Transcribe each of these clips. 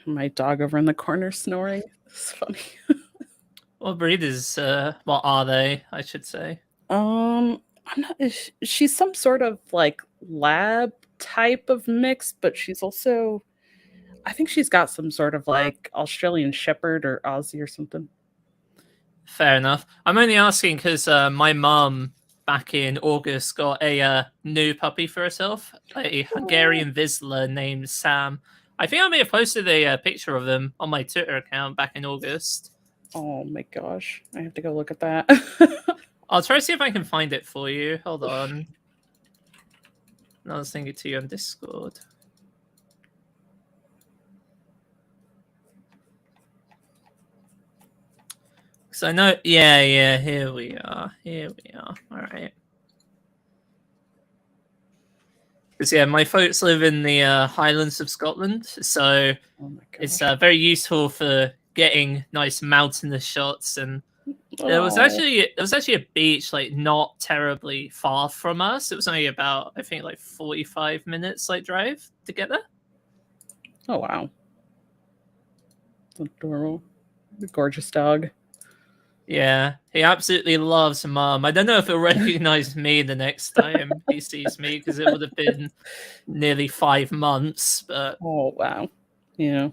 My dog over in the corner snoring. It's funny. What breed is, what are they, I should say? I'm not. She's some sort of like lab type of mix, but she's also. I think she's got some sort of like Australian Shepherd or Aussie or something. Fair enough. I'm only asking because my mum back in August got a new puppy for herself, a Oh, Hungarian Vizsla named Sam. I think I may have posted a picture of them on my Twitter account back in August. oh my gosh! I have to go look at that. I'll try to see if I can find it for you. Hold on. I'll send it to you on Discord. So I know, yeah, here we are. All right. Because yeah, my folks live in the Highlands of Scotland, so Oh my it's gosh! very useful for getting nice mountainous shots. And Oh, there was actually a beach like not terribly far from us. It was only about, I think, like 45 minutes like drive to get there. oh wow! Adorable, gorgeous dog. Yeah, he absolutely loves Mum. I don't know if he'll recognize me the next time he sees me because it would have been nearly 5 months. But Oh wow! Yeah,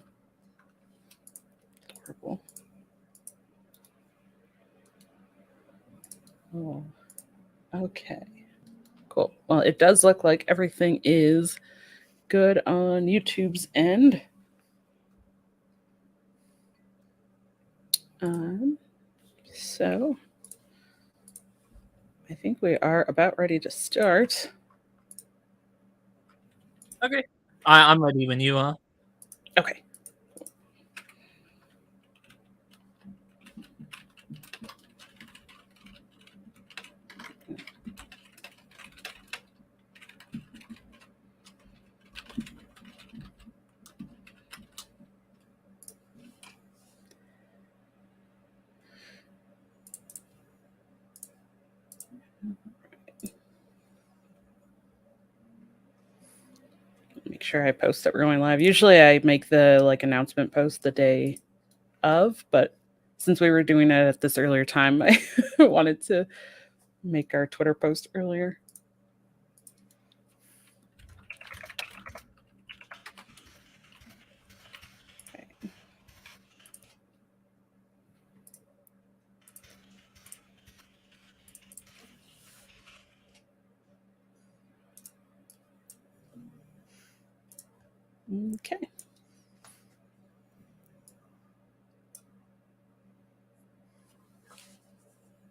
adorable. Oh, okay. Cool. Well, it does look like everything is good on YouTube's end. So I think we are about ready to start. okay, I'm ready when you are. Okay. Make sure I post that we're going live. Usually I make the like announcement post the day of, but since we were doing it at this earlier time, I wanted to make our Twitter post earlier. Okay.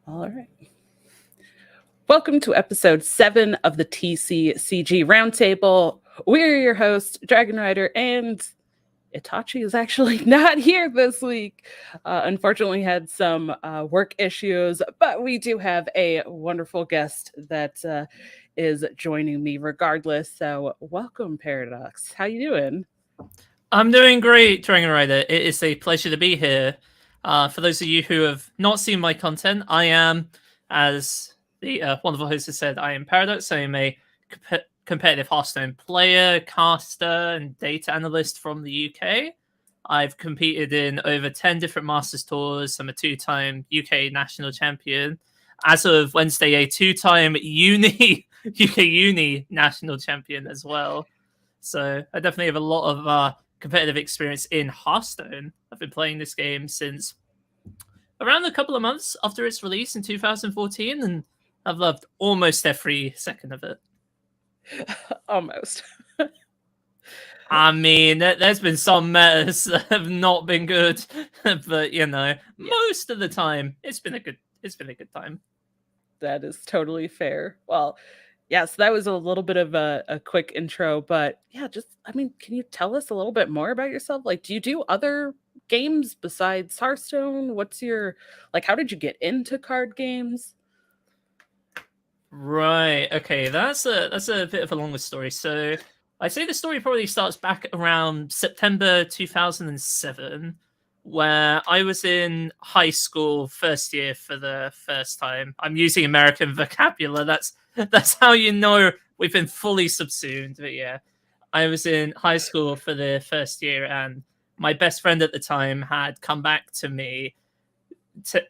All right. Welcome to episode 7 of the TCCG Roundtable. We're your hosts, dragonrider, and Itachi is actually not here this week. Unfortunately, had some work issues, but we do have a wonderful guest that is joining me regardless. So, welcome, Paraducks. How you doing? I'm doing great, Dragonrider. It is a pleasure to be here. For those of you who have not seen my content, I am, as the wonderful host has said, I am Paraducks. I am a competitive Hearthstone player, caster, and data analyst from the UK. I've competed in over 10 different Masters tours. I'm a 2-time UK national champion. As of Wednesday, a 2-time UK uni national champion as well. So I definitely have a lot of competitive experience in Hearthstone. I've been playing this game since around a couple of months after its release in 2014, and I've loved almost every second of it. Almost. I mean, there's been some metas that have not been good, but most of the time it's been a good time. That is totally fair. Well, yes, that was a little bit of a quick intro, but yeah, can you tell us a little bit more about yourself? Like, do you do other games besides Hearthstone? How did you get into card games? Right. Okay. That's a bit of a longer story. So I'd say the story probably starts back around September 2007, where I was in high school, first year for the first time. I'm using American vocabulary. That's how you know we've been fully subsumed. But yeah, I was in high school for the first year, and my best friend at the time had come back to me,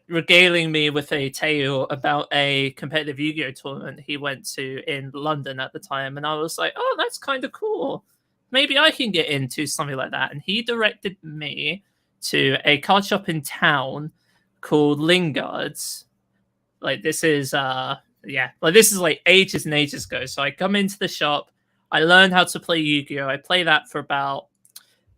regaling me with a tale about a competitive Yu-Gi-Oh tournament he went to in London at the time, and I was like, "Oh, that's kind of cool. Maybe I can get into something like that." And he directed me to a card shop in town called Lingard's. Like this is this is like ages and ages ago. So I come into the shop, I learned how to play Yu-Gi-Oh. I play that for about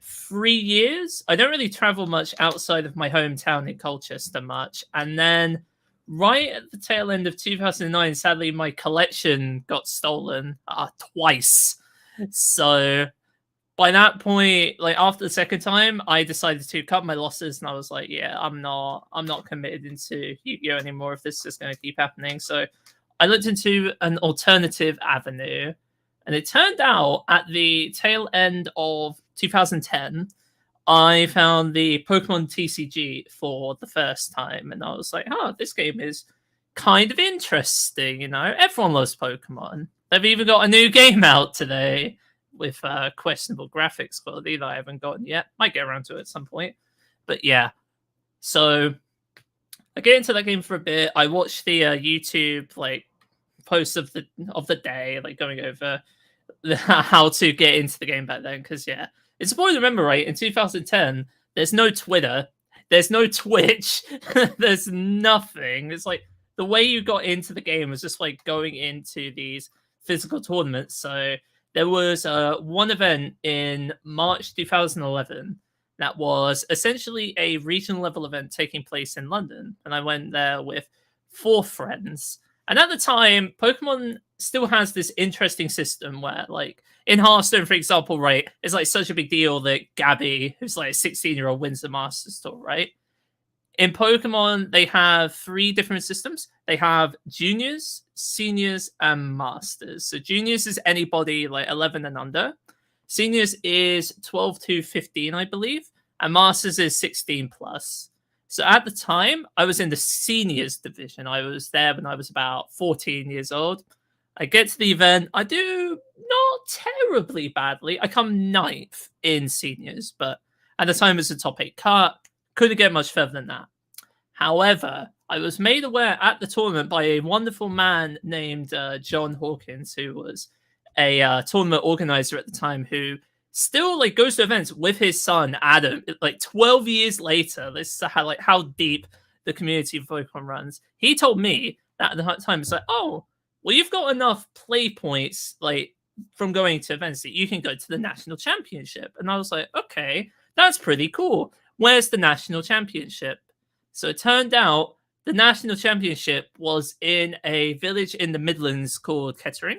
3 years. I don't really travel much outside of my hometown in Colchester much. And then right at the tail end of 2009, sadly, my collection got stolen twice. So by that point, like after the second time, I decided to cut my losses, and I was like, yeah, I'm not committed into Yu-Gi-Oh anymore if this is going to keep happening. So I looked into an alternative avenue, and it turned out at the tail end of 2010, I found the Pokemon TCG for the first time, and I was like, oh, this game is kind of interesting, Everyone loves Pokemon. They've even got a new game out today with questionable graphics quality that I haven't gotten yet. Might get around to it at some point. But yeah. So I get into that game for a bit. I watched the YouTube posts of the day, going over how to get into the game back then. Because yeah, it's important to remember, right? In 2010, there's no Twitter, there's no Twitch, there's nothing. It's like the way you got into the game was just like going into these physical tournaments. So there was one event in March 2011 that was essentially a regional level event taking place in London. And I went there with 4 friends. And at the time, Pokemon still has this interesting system where, like, in Hearthstone, for example, right, it's like such a big deal that Gabby, who's like a 16-year-old, wins the Masters Tour, right? In Pokemon, they have 3 different systems. They have juniors, seniors, and masters. So juniors is anybody like 11 and under. Seniors is 12 to 15, I believe. And masters is 16 plus. So at the time, I was in the seniors division. I was there when I was about 14 years old. I get to the event. I do not terribly badly. I come 9th in seniors, but at the time it was a top 8 cut. Couldn't get much further than that. However, I was made aware at the tournament by a wonderful man named John Hawkins, who was a tournament organizer at the time, who still goes to events with his son Adam. 12 years later, this is how deep the community of Pokemon runs. He told me that at the time, it's like, oh, well, you've got enough play points from going to events that you can go to the national championship. And I was like, okay, that's pretty cool. Where's the national championship? So it turned out the national championship was in a village in the Midlands called Kettering.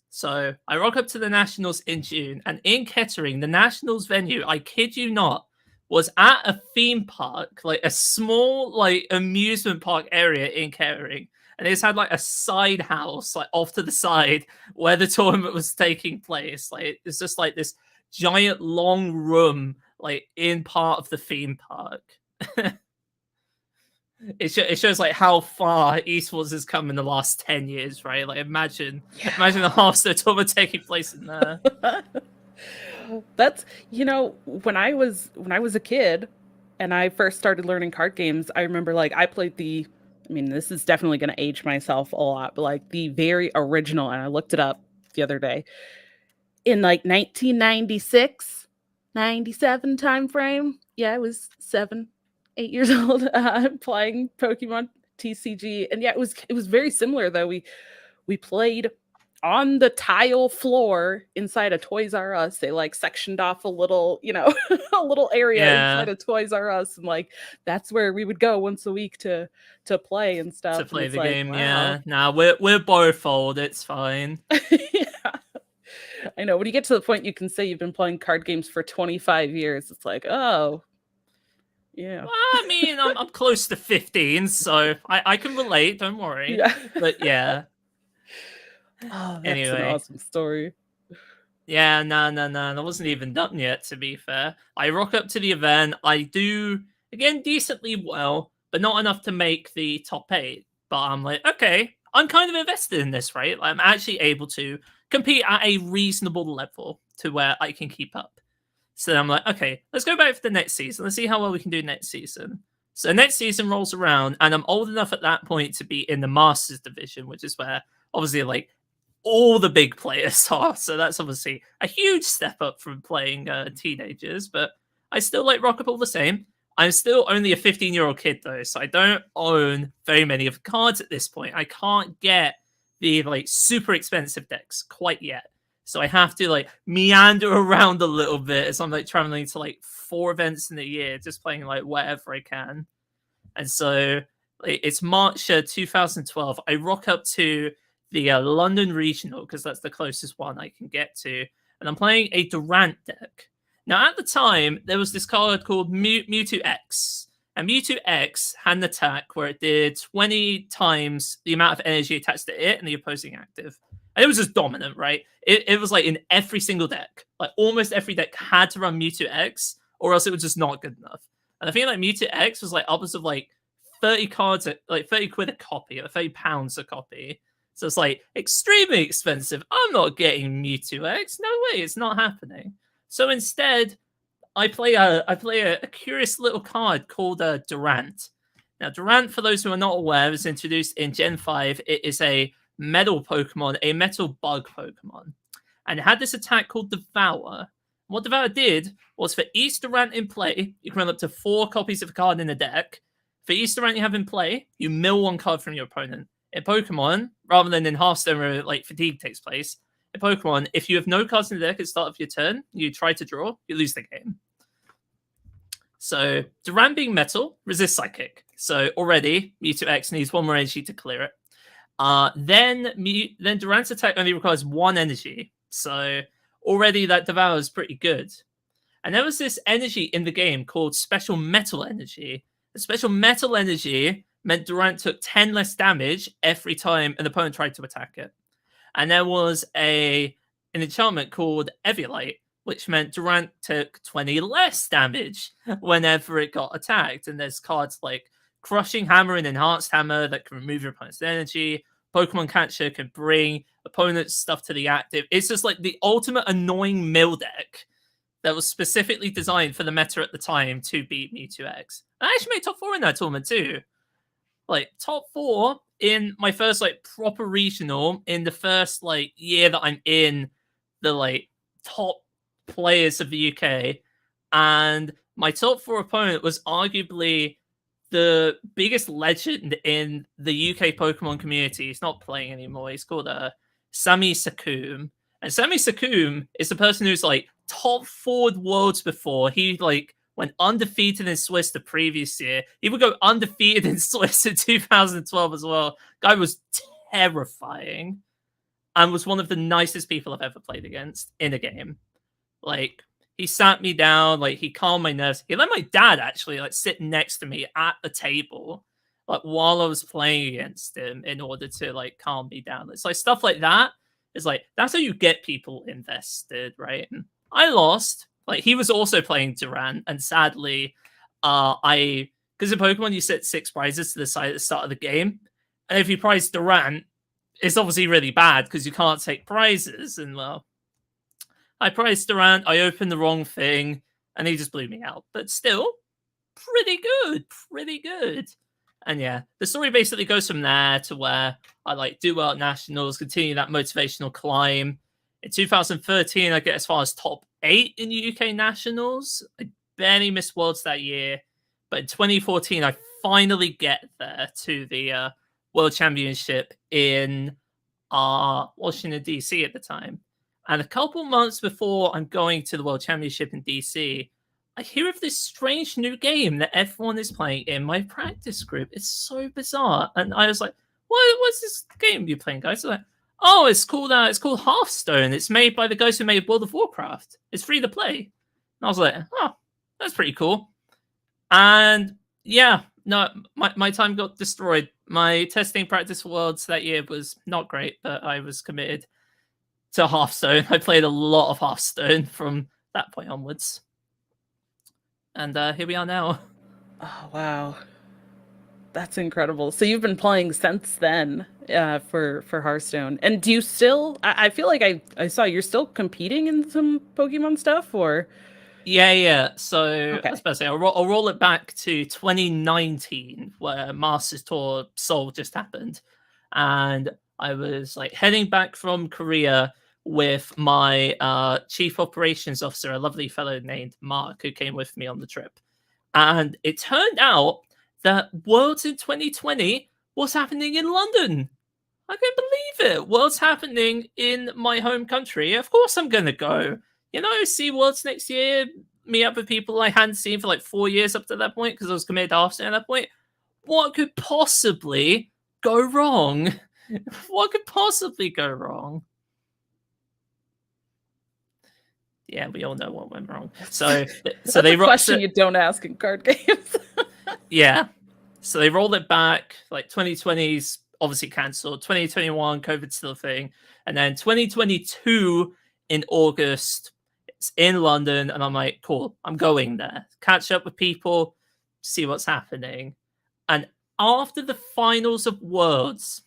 So I rock up to the Nationals in June, and in Kettering, the Nationals venue, I kid you not, was at a theme park, a small amusement park area in Kettering. And it's had a side house off to the side where the tournament was taking place. It's just this giant long room in part of the theme park. It shows how far esports has come in the last 10 years, right? Imagine the Hearthstone tournament taking place in there. That's when I was a kid and I first started learning card games, I remember I played this is definitely going to age myself a lot, but the very original, and I looked it up the other day, in 1996, 97 time frame. Yeah, I was 7, 8 years old playing Pokemon TCG, and yeah, it was very similar though. We played on the tile floor inside a Toys R Us. They sectioned off a little, a little area inside of Toys R Us, and that's where we would go once a week to play and stuff. To play the game, wow. Yeah. Nah, we're both old. It's fine. Yeah. I know. When you get to the point you can say you've been playing card games for 25 years, it's oh, yeah. Well, I mean, I'm close to 15, so I can relate. Don't worry. Yeah. But yeah. Oh, that's an awesome story. Yeah, no. I wasn't even done yet, to be fair. I rock up to the event. I do, again, decently well, but not enough to make the top 8. But I'm okay, I'm kind of invested in this, right? I'm actually able to compete at a reasonable level to where I can keep up. So then I'm like, okay, let's go back for the next season. Let's see how well we can do next season. So next season rolls around, and I'm old enough at that point to be in the Masters division, which is where obviously like all the big players are. So that's obviously a huge step up from playing teenagers, but I still like Rocket all the same. I'm still only a 15-year-old kid though, so I don't own very many of the cards at this point. I can't get the like super expensive decks quite yet. So I have to like meander around a little bit as I'm like traveling to like 4 events in a year, just playing like whatever I can. And so like, it's March 2012. I rock up to the London Regional because that's the closest one I can get to. And I'm playing a Durant deck. Now, at the time, there was this card called Mewtwo X. And Mewtwo X had an attack where it did 20 times the amount of energy attached to it and the opposing active. And it was just dominant, right? It was like in every single deck. Like almost every deck had to run Mewtwo X or else it was just not good enough. And I think like Mewtwo X was like upwards of like 30 cards, like 30 quid a copy or 30 pounds a copy. So it's like extremely expensive. I'm not getting Mewtwo X. No way, it's not happening. So instead, I play a curious little card called Durant. Now, Durant, for those who are not aware, was introduced in Gen 5. It is a metal Pokemon, a metal bug Pokemon. And it had this attack called Devour. What Devour did was for each Durant in play, you can run up to 4 copies of a card in the deck. For each Durant you have in play, you mill 1 card from your opponent. In Pokemon, rather than in Hearthstone where like fatigue takes place, in Pokemon, if you have no cards in the deck at the start of your turn, you try to draw, you lose the game. So Durant being metal, resists psychic. So already Mewtwo X needs 1 more energy to clear it. Then Durant's attack only requires 1 energy. So already that Devour is pretty good. And there was this energy in the game called Special Metal Energy. The Special Metal Energy meant Durant took 10 less damage every time an opponent tried to attack it. And there was an enchantment called Eviolite, which meant Durant took 20 less damage whenever it got attacked. And there's cards like Crushing Hammer and Enhanced Hammer that can remove your opponent's energy. Pokemon Catcher can bring opponent's stuff to the active. It's just like the ultimate annoying mill deck that was specifically designed for the meta at the time to beat Mewtwo X. I actually made top 4 in that tournament too. Like top 4 in my first like proper regional in the first like year that I'm in the like top players of the UK. And my top 4 opponent was arguably the biggest legend in the UK Pokemon community. He's not playing anymore. He's called Sami Sakum. And Sami Sakum is the person who's like top 4 worlds before. He like went undefeated in Swiss the previous year. He would go undefeated in Swiss in 2012 as well. Guy was terrifying and was one of the nicest people I've ever played against in a game. Like, he sat me down, like, he calmed my nerves. He let my dad actually, like, sit next to me at the table, like, while I was playing against him in order to, like, calm me down. It's like stuff like that is like, that's how you get people invested, right? And I lost. Like, he was also playing Durant, and sadly, because in Pokemon, you set 6 prizes to the side at the start of the game. And if you prize Durant, it's obviously really bad because you can't take prizes. And, well, I priced Durant, I opened the wrong thing, and he just blew me out. But still, pretty good. And yeah, the story basically goes from there to where I like do well at nationals, continue that motivational climb. In 2013, I get as far as top 8 in UK nationals. I barely missed worlds that year. But in 2014, I finally get there to the World Championship in Washington, D.C. at the time. And a couple months before I'm going to the World Championship in DC, I hear of this strange new game that everyone is playing in my practice group. It's so bizarre. And I was like, what's this game you're playing, guys? They're like, oh, it's called Hearthstone. It's made by the guys who made World of Warcraft. It's free to play. And I was like, oh, that's pretty cool. And yeah, no, my time got destroyed. My testing practice for Worlds that year was not great, but I was committed to Hearthstone. I played a lot of Hearthstone from that point onwards. And here we are now. Oh, wow. That's incredible. So you've been playing since then for Hearthstone. And do you still, I feel like I saw you're still competing in some Pokemon stuff, or? Yeah. So I Okay. was about to say, I'll roll it back to 2019, where Masters Tour Seoul just happened, and I was like heading back from Korea with my chief operations officer, a lovely fellow named Mark, who came with me on the trip. And it turned out that Worlds in 2020 was happening in London. I couldn't believe it. Worlds happening in my home country. Of course I'm gonna go. See Worlds next year, meet up with people I hadn't seen for like 4 years up to that point because I was committed to Arsenal at that point. What could possibly go wrong? What could possibly go wrong? Yeah, we all know what went wrong. So That's a question you don't ask in card games. Yeah. So they rolled it back. Like 2020's obviously cancelled. 2021, COVID's still a thing. And then 2022 in August, it's in London. And I'm like, cool, I'm going there. Catch up with people, see what's happening. And after the finals of Worlds,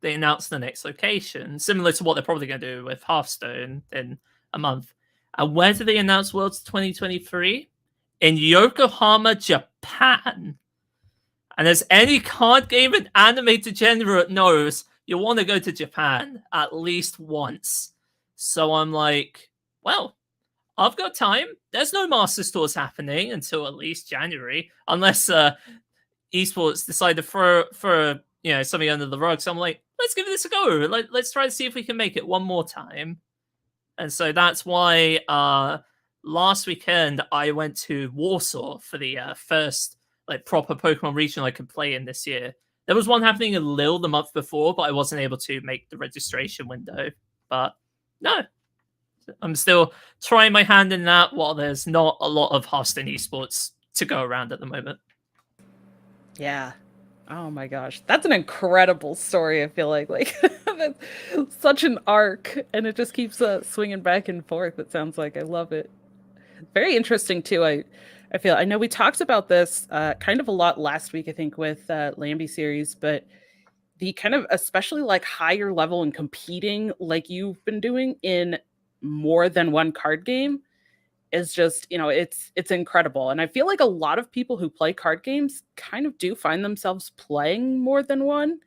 they announced the next location, similar to what they're probably going to do with Hearthstone in a month. And where did they announce Worlds 2023? In Yokohama, Japan. And as any card game and anime degenerate knows, you want to go to Japan at least once. So I'm like, well, I've got time. There's no Master Tours happening until at least January, unless esports decide to throw something under the rug. So I'm like, let's give this a go. Let's try to see if we can make it one more time. And so that's why last weekend I went to Warsaw for the first like proper Pokemon regional I could play in this year. There was one happening in Lille the month before, but I wasn't able to make the registration window. But no, I'm still trying my hand in that while there's not a lot of Hearthstone esports to go around at the moment. Yeah. Oh my gosh. That's an incredible story, I feel like. That's such an arc, and it just keeps swinging back and forth, it sounds like. I love it. Very interesting, too. I know we talked about this kind of a lot last week, I think, with Lambie series, but the kind of especially like higher level and competing like you've been doing in more than one card game is just, it's incredible. And I feel like a lot of people who play card games kind of do find themselves playing more than one,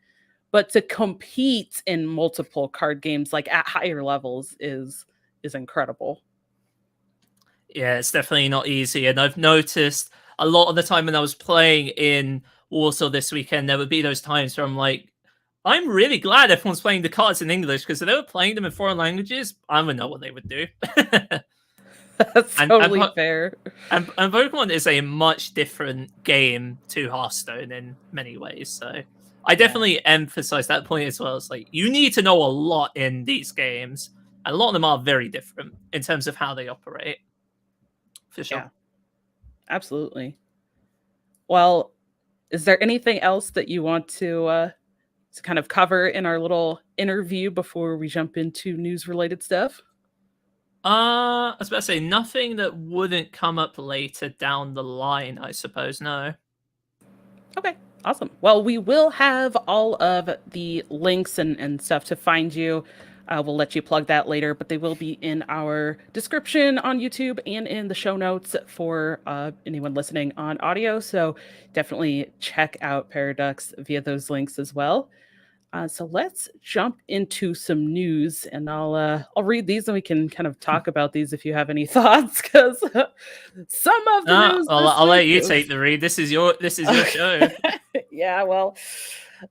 but to compete in multiple card games like at higher levels is incredible. Yeah, it's definitely not easy. And I've noticed a lot of the time when I was playing in Warsaw this weekend, there would be those times where I'm like, I'm really glad everyone's playing the cards in English, because if they were playing them in foreign languages, I don't know what they would do. That's totally fair. And Pokemon is a much different game to Hearthstone in many ways. So I definitely emphasize that point as well. It's like, you need to know a lot in these games, and a lot of them are very different in terms of how they operate. For sure. Yeah, absolutely. Well, is there anything else that you want to kind of cover in our little interview before we jump into news-related stuff? I was about to say nothing that wouldn't come up later down the line, I suppose. No. Okay, awesome. Well, we will have all of the links and stuff to find you. We'll let you plug that later, but they will be in our description on YouTube and in the show notes for anyone listening on audio. So definitely check out Paraducks via those links as well. So let's jump into some news, and I'll read these and we can kind of talk about these if you have any thoughts, because some of the news. I'll let you take the read. This is your show. Yeah, well,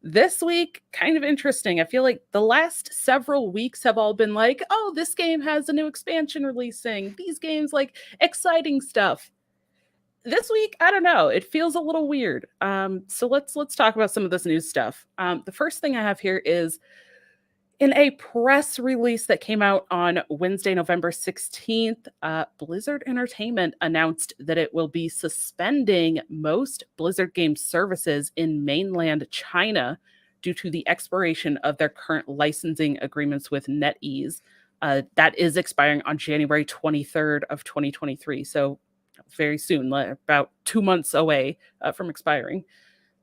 this week, kind of interesting. I feel like the last several weeks have all been like, oh, this game has a new expansion releasing. These games, like, exciting stuff. This week, I don't know. It feels a little weird. So let's talk about some of this news stuff. The first thing I have here is in a press release that came out on Wednesday, November 16th, Blizzard Entertainment announced that it will be suspending most Blizzard game services in mainland China due to the expiration of their current licensing agreements with NetEase. That is expiring on January 23rd of 2023. So very soon, like about 2 months away from expiring.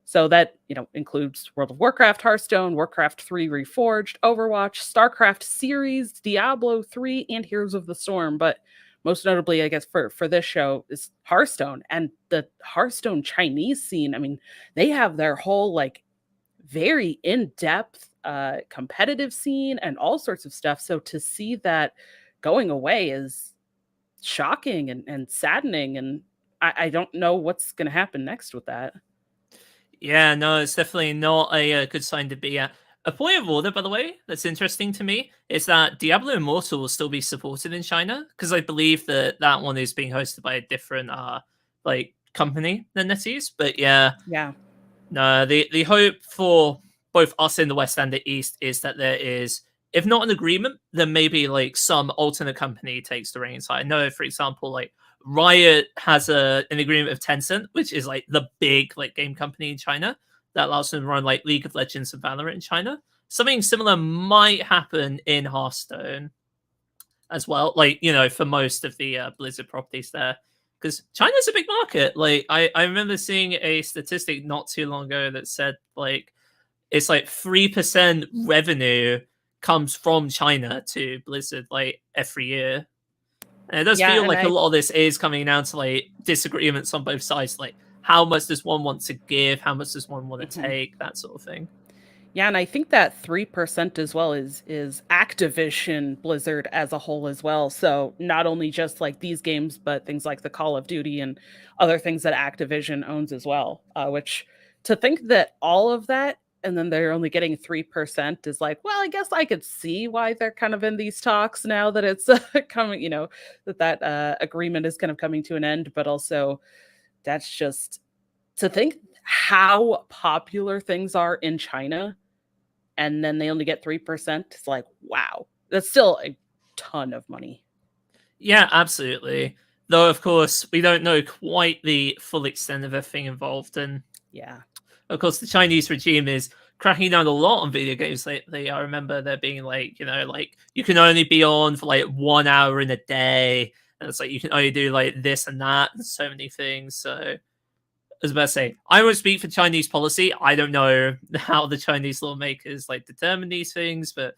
So that, includes World of Warcraft, Hearthstone, Warcraft 3 Reforged, Overwatch, StarCraft series, Diablo 3, and Heroes of the Storm. But most notably, I guess, for this show is Hearthstone. And the Hearthstone Chinese scene, I mean, they have their whole like very in-depth competitive scene and all sorts of stuff. So to see that going away is shocking and saddening. And I don't know what's going to happen next with that. Yeah, no, it's definitely not a good sign to be at. A point of order, by the way, that's interesting to me is that Diablo Immortal will still be supported in China because I believe that that one is being hosted by a different like company than NetEase. But yeah, Yeah. no, the hope for both us in the West and the East is that there is, if not an agreement, then maybe like some alternate company takes the reins. I know, for example, like Riot has an agreement with Tencent, which is like the big like game company in China that allows them to run like League of Legends and Valorant in China. Something similar might happen in Hearthstone as well. Like, you know, for most of the Blizzard properties there, because China's a big market. Like, I remember seeing a statistic not too long ago that said like it's like 3% revenue comes from China to Blizzard like every year. And it does Yeah. feel And like a lot of this is coming down to like disagreements on both sides, like how much does one want to give, how much does one want to take, that sort of thing. Yeah, and I think that 3% as well is Activision Blizzard as a whole as well. So not only just like these games, but things like the Call of Duty and other things that Activision owns as well. Which to think that all of that and then they're only getting 3% is like, well, I guess I could see why they're kind of in these talks now that it's coming, that agreement is kind of coming to an end. But also, that's just to think how popular things are in China and then they only get 3%. It's like, wow, that's still a ton of money. Yeah, absolutely. Though, of course, we don't know quite the full extent of everything involved. And Yeah. of course, the Chinese regime is cracking down a lot on video games lately. I remember there being like, like you can only be on for like 1 hour in a day. And it's like you can only do like this and that and so many things. So I was about to say, I won't speak for Chinese policy. I don't know how the Chinese lawmakers like determine these things, but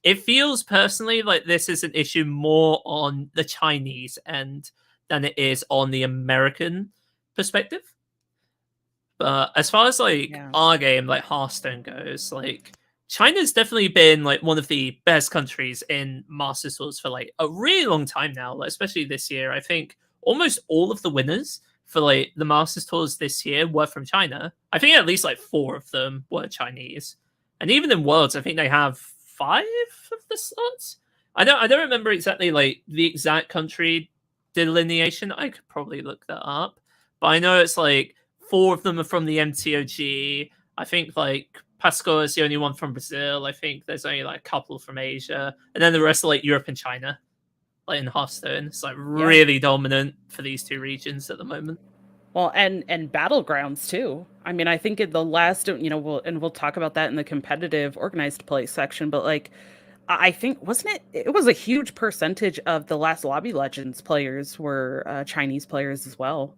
it feels personally like this is an issue more on the Chinese end than it is on the American perspective. But as far as like our game, like Hearthstone goes, like China's definitely been like one of the best countries in Masters Tours for like a really long time now, like, especially this year. I think almost all of the winners for like the Masters Tours this year were from China. I think at least like 4 of them were Chinese. And even in Worlds, I think they have 5 of the slots. I don't remember exactly like the exact country delineation. I could probably look that up. But I know it's like 4 of them are from the MTOG. I think like Pascal is the only one from Brazil. I think there's only like a couple from Asia, and then the rest are like Europe and China. Like in Hearthstone, it's like really dominant for these 2 regions at the moment. Well, and battlegrounds too. I mean, I think in the last, we'll talk about that in the competitive organized play section. But like, I think wasn't it? It was a huge percentage of the last Lobby Legends players were Chinese players as well.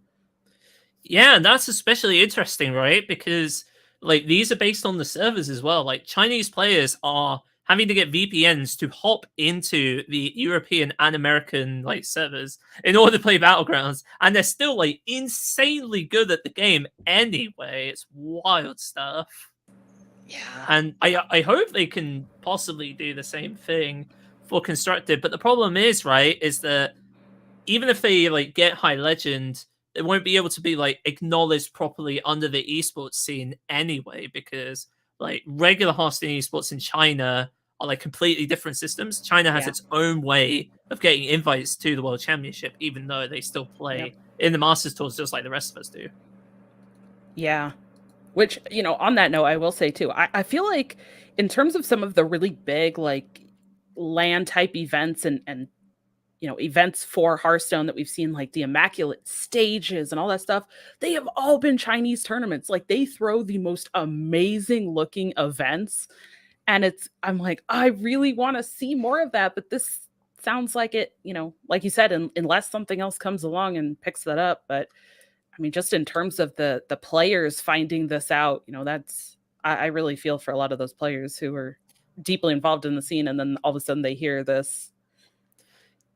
Yeah, and that's especially interesting, right? Because like these are based on the servers as well. Like Chinese players are having to get VPNs to hop into the European and American like servers in order to play Battlegrounds, and they're still like insanely good at the game anyway. It's wild stuff. Yeah. And I hope they can possibly do the same thing for Constructed. But the problem is, right, is that even if they like get High Legend, they won't be able to be like acknowledged properly under the esports scene anyway, because like regular Hearthstone esports in China are like completely different systems. China has its own way of getting invites to the World Championship, even though they still play in the Masters Tours just like the rest of us do. Yeah. Which, on that note, I will say too, I feel like in terms of some of the really big like LAN type events and events for Hearthstone that we've seen, like the Immaculate Stages and all that stuff, they have all been Chinese tournaments. Like they throw the most amazing looking events. And I'm like, I really want to see more of that. But this sounds like it, like you said, unless something else comes along and picks that up. But I mean, just in terms of the players finding this out, I really feel for a lot of those players who are deeply involved in the scene. And then all of a sudden they hear this.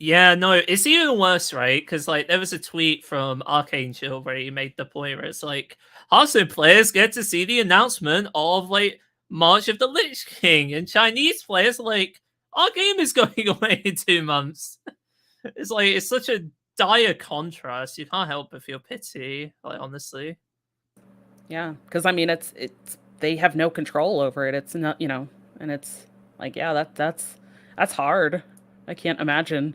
Yeah, no, it's even worse, right? Because like there was a tweet from Archangel where he made the point where it's like Hearthstone players get to see the announcement of like March of the Lich King, and Chinese players are like our game is going away in 2 months. It's like it's such a dire contrast. You can't help but feel pity, like honestly. Yeah, because I mean, it's they have no control over it. It's not, and it's like, yeah, that's hard. I can't imagine.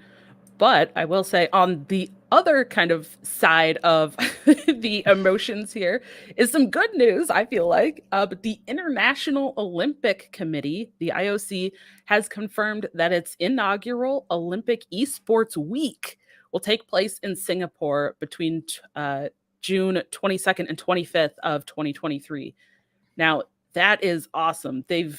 But I will say, on the other kind of side of the emotions here is some good news, I feel like. But the International Olympic Committee, the IOC, has confirmed that its inaugural Olympic Esports Week will take place in Singapore between June 22nd and 25th of 2023. Now, that is awesome. The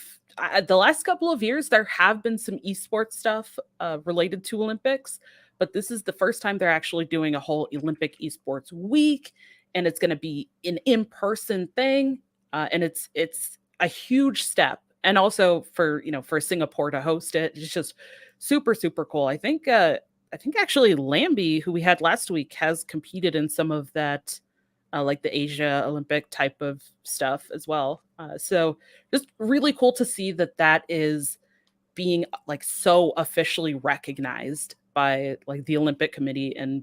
last couple of years, there have been some esports stuff related to Olympics, but this is the first time they're actually doing a whole Olympic esports week, and it's going to be an in-person thing, and it's a huge step. And also for Singapore to host it, it's just super super cool. I think actually Lambie, who we had last week, has competed in some of that like the Asia Olympic type of stuff as well. So just really cool to see that that is being like so officially recognized by like the Olympic Committee, and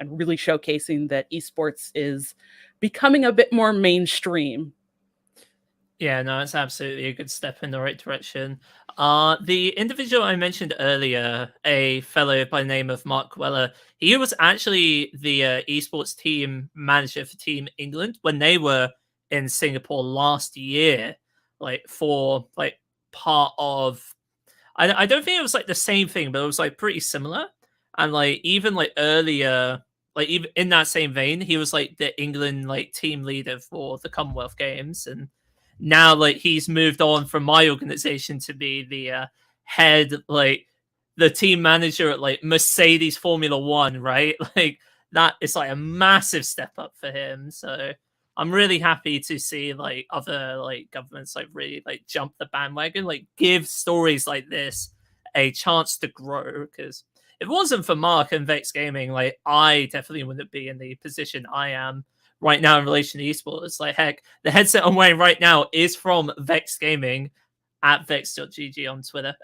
really showcasing that esports is becoming a bit more mainstream. Yeah, no, it's absolutely a good step in the right direction. The individual I mentioned earlier, a fellow by the name of Mark Weller, he was actually the esports team manager for Team England when they were in Singapore last year, like for like part of. I don't think it was like the same thing, but it was like pretty similar. And like even like earlier, like even in that same vein, he was like the England like team leader for the Commonwealth Games, and now like he's moved on from my organization to be the head like the team manager at like Mercedes Formula One, right? Like that is like a massive step up for him. So I'm really happy to see like other like governments like really like jump the bandwagon, like give stories like this a chance to grow. Because if it wasn't for Mark and Vex Gaming, like I definitely wouldn't be in the position I am right now in relation to esports. Like heck, the headset I'm wearing right now is from Vex Gaming at vex.gg on Twitter.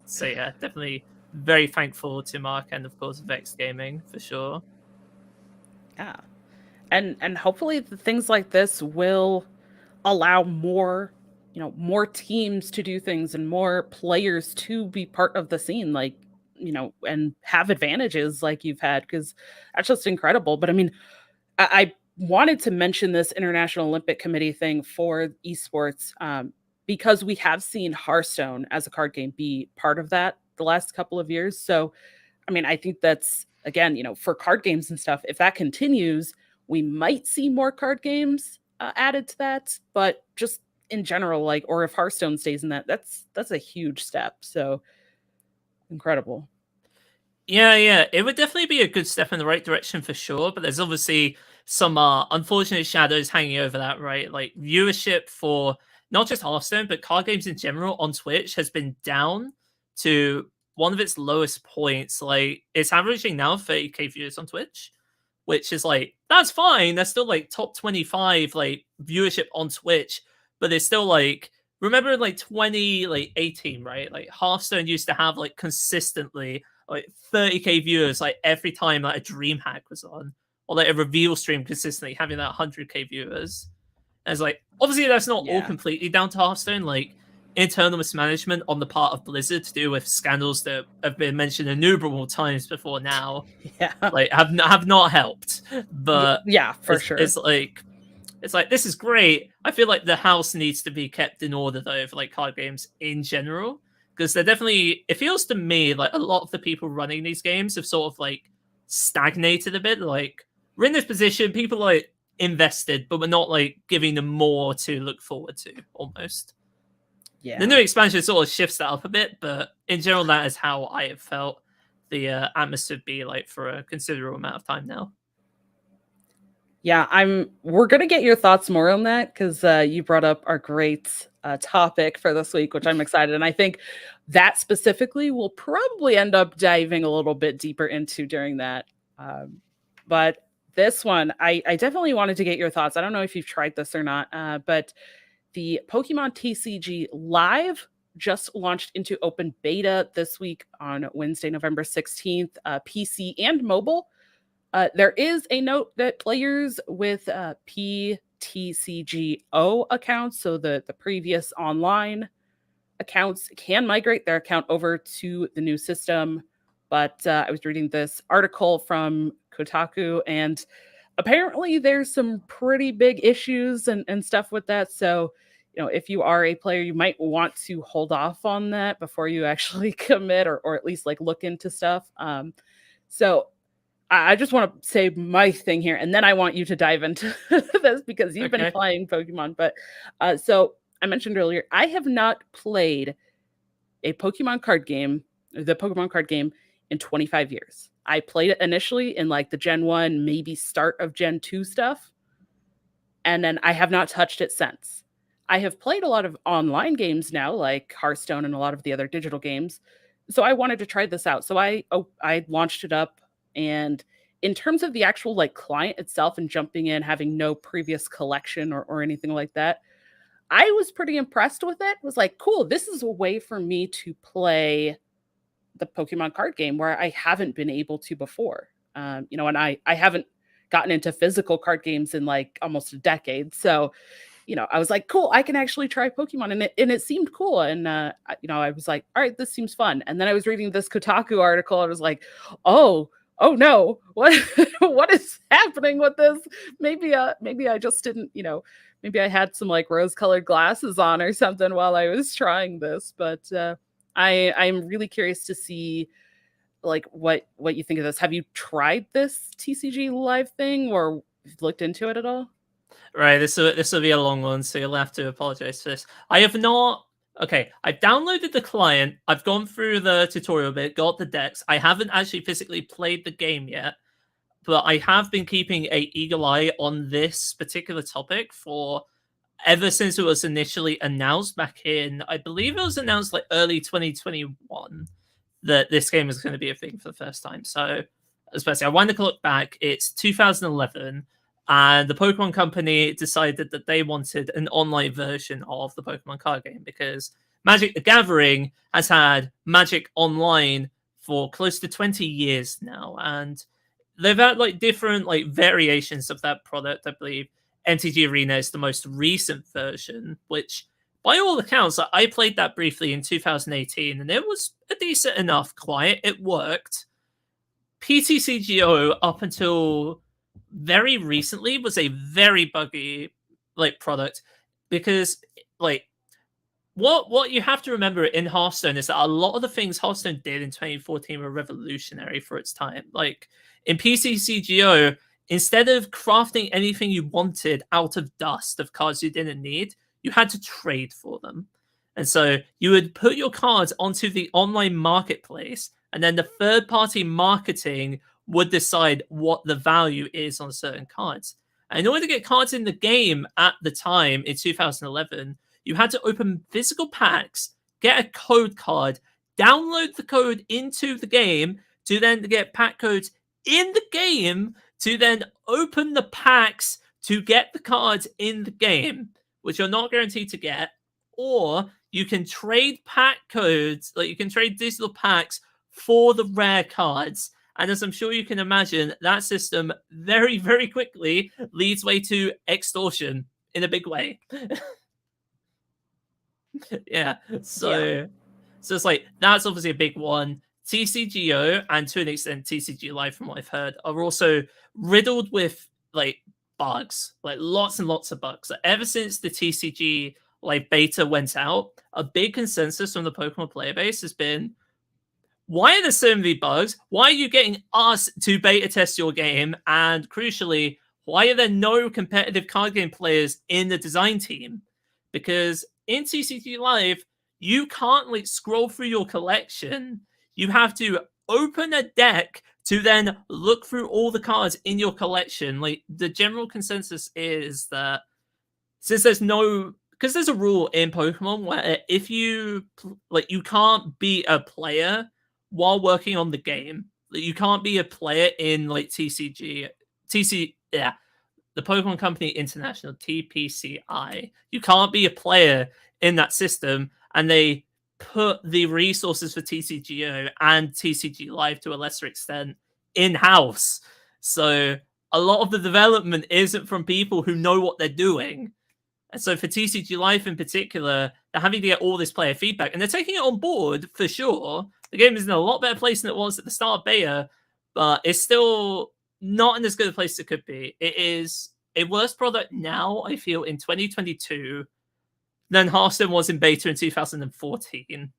So yeah, definitely very thankful to Mark and of course Vex Gaming for sure. Yeah. And hopefully the things like this will allow more teams to do things and more players to be part of the scene, like, and have advantages like you've had, because that's just incredible. But I mean, I wanted to mention this International Olympic Committee thing for esports, because we have seen Hearthstone as a card game be part of that the last couple of years. So I mean, I think that's, again, for card games and stuff, if that continues, we might see more card games added to that. But just in general, like, or if Hearthstone stays in that, that's a huge step. So incredible. Yeah, yeah, it would definitely be a good step in the right direction for sure. But there's obviously some unfortunate shadows hanging over that, right? Like viewership for not just Hearthstone, but card games in general on Twitch has been down to one of its lowest points. Like it's averaging now 30K viewers on Twitch, which is like that's fine. That's still like top 25 like viewership on Twitch, but it's still like remember like 2018, right? Like Hearthstone used to have like consistently like 30K viewers like every time like a dream hack was on, or like a reveal stream consistently having that 100K viewers. And it's like obviously that's not all Yeah. completely down to Hearthstone, like internal mismanagement on the part of Blizzard to do with scandals that have been mentioned innumerable times before now Yeah. like have not helped. But Yeah, for it's, sure. it's like it's like this is great. I feel like the house needs to be kept in order though for like card games in general, because they're definitely it feels to me like a lot of the people running these games have sort of like stagnated a bit. Like we're in this position, people like invested, but we're not like giving them more to look forward to almost. The new Yeah. expansion sort of shifts that up a bit, but in general, that is how I have felt the atmosphere be like for a considerable amount of time now. Yeah, we're gonna get your thoughts more on that because you brought up our great topic for this week, which I'm excited. And I think that specifically we'll probably end up diving a little bit deeper into during that. Um, but this one, I definitely wanted to get your thoughts. I don't know if you've tried this or not, but the Pokemon TCG Live just launched into open beta this week on Wednesday, November 16th, PC and mobile. There is a note that players with PTCGO accounts, so the previous online accounts, can migrate their account over to the new system. But I was reading this article from Kotaku, and apparently there's some pretty big issues and stuff with that. So, if you are a player, you might want to hold off on that before you actually commit or at least like look into stuff. So I just want to say my thing here, and then I want you to dive into this because you've been Okay. playing Pokemon. But so I mentioned earlier, I have not played a Pokemon card game, the Pokemon card game, in 25 years. I played it initially in like the Gen 1, maybe start of Gen 2 stuff, and then I have not touched it since. I have played a lot of online games now, like Hearthstone and a lot of the other digital games. So I wanted to try this out. So I launched it up, and in terms of the actual like client itself and jumping in, having no previous collection or anything like that, I was pretty impressed with it. Was like, cool, this is a way for me to play the Pokemon card game where I haven't been able to before. And I haven't gotten into physical card games in like almost a decade. So, I was like, cool, I can actually try Pokemon, and it seemed cool. And I was like, all right, this seems fun. And then I was reading this Kotaku article. I was like, oh no, what what is happening with this? Maybe I just didn't, maybe I had some like rose-colored glasses on or something while I was trying this. But I'm really curious to see like what you think of this. Have you tried this TCG live thing or looked into it at all? Right, this will be a long one, so you'll have to apologize for this. I have not. Okay, I've downloaded the client. I've gone through the tutorial bit, got the decks. I haven't actually physically played the game yet, but I have been keeping a eagle eye on this particular topic for ever since it was initially announced back in, I believe it was announced like early 2021 that this game is going to be a thing for the first time. So, especially, I want to look back. It's 2011, and the Pokemon Company decided that they wanted an online version of the Pokemon card game because Magic the Gathering has had Magic Online for close to 20 years now, and they've had like different like variations of that product. I believe MTG Arena is the most recent version, which by all accounts, I played that briefly in 2018, and it was a decent enough client. It worked. PTCGO up until very recently was a very buggy like product because like what you have to remember in Hearthstone is that a lot of the things Hearthstone did in 2014 were revolutionary for its time. Like in PCCGO, instead of crafting anything you wanted out of dust of cards you didn't need, you had to trade for them. And so you would put your cards onto the online marketplace, and then the third party marketing would decide what the value is on certain cards. And in order to get cards in the game at the time in 2011, you had to open physical packs, get a code card, download the code into the game to then get pack codes in the game to then open the packs to get the cards in the game, which you're not guaranteed to get. Or you can trade pack codes, like you can trade digital packs for the rare cards. And as I'm sure you can imagine, that system very, very quickly leads way to extortion in a big way. Yeah. So it's like that's obviously a big one. TCGO and to an extent TCG Live, from what I've heard, are also riddled with like bugs, like lots and lots of bugs. Like, ever since the TCG like beta went out, a big consensus from the Pokemon player base has been, why are there so many bugs? Why are you getting us to beta test your game? And crucially, why are there no competitive card game players in the design team? Because in TCG Live, you can't like scroll through your collection. You have to open a deck to then look through all the cards in your collection. Like, the general consensus is that since there's a rule in Pokemon where if you you can't be a player while working on the game. You can't be a player in like the Pokemon Company International, TPCI. You can't be a player in that system, and they put the resources for TCGO and TCG Live to a lesser extent in-house. So a lot of the development isn't from people who know what they're doing. And so for TCG Live in particular, they're having to get all this player feedback, and they're taking it on board for sure. The game is in a lot better place than it was at the start of beta, but it's still not in as good a place as it could be. It is a worse product now, I feel, in 2022 than Hearthstone was in beta in 2014.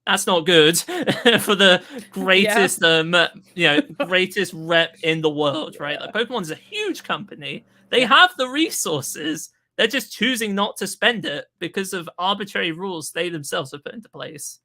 That's not good for the greatest, greatest rep in the world, right? Like, Pokemon's a huge company. They have the resources. They're just choosing not to spend it because of arbitrary rules they themselves have put into place.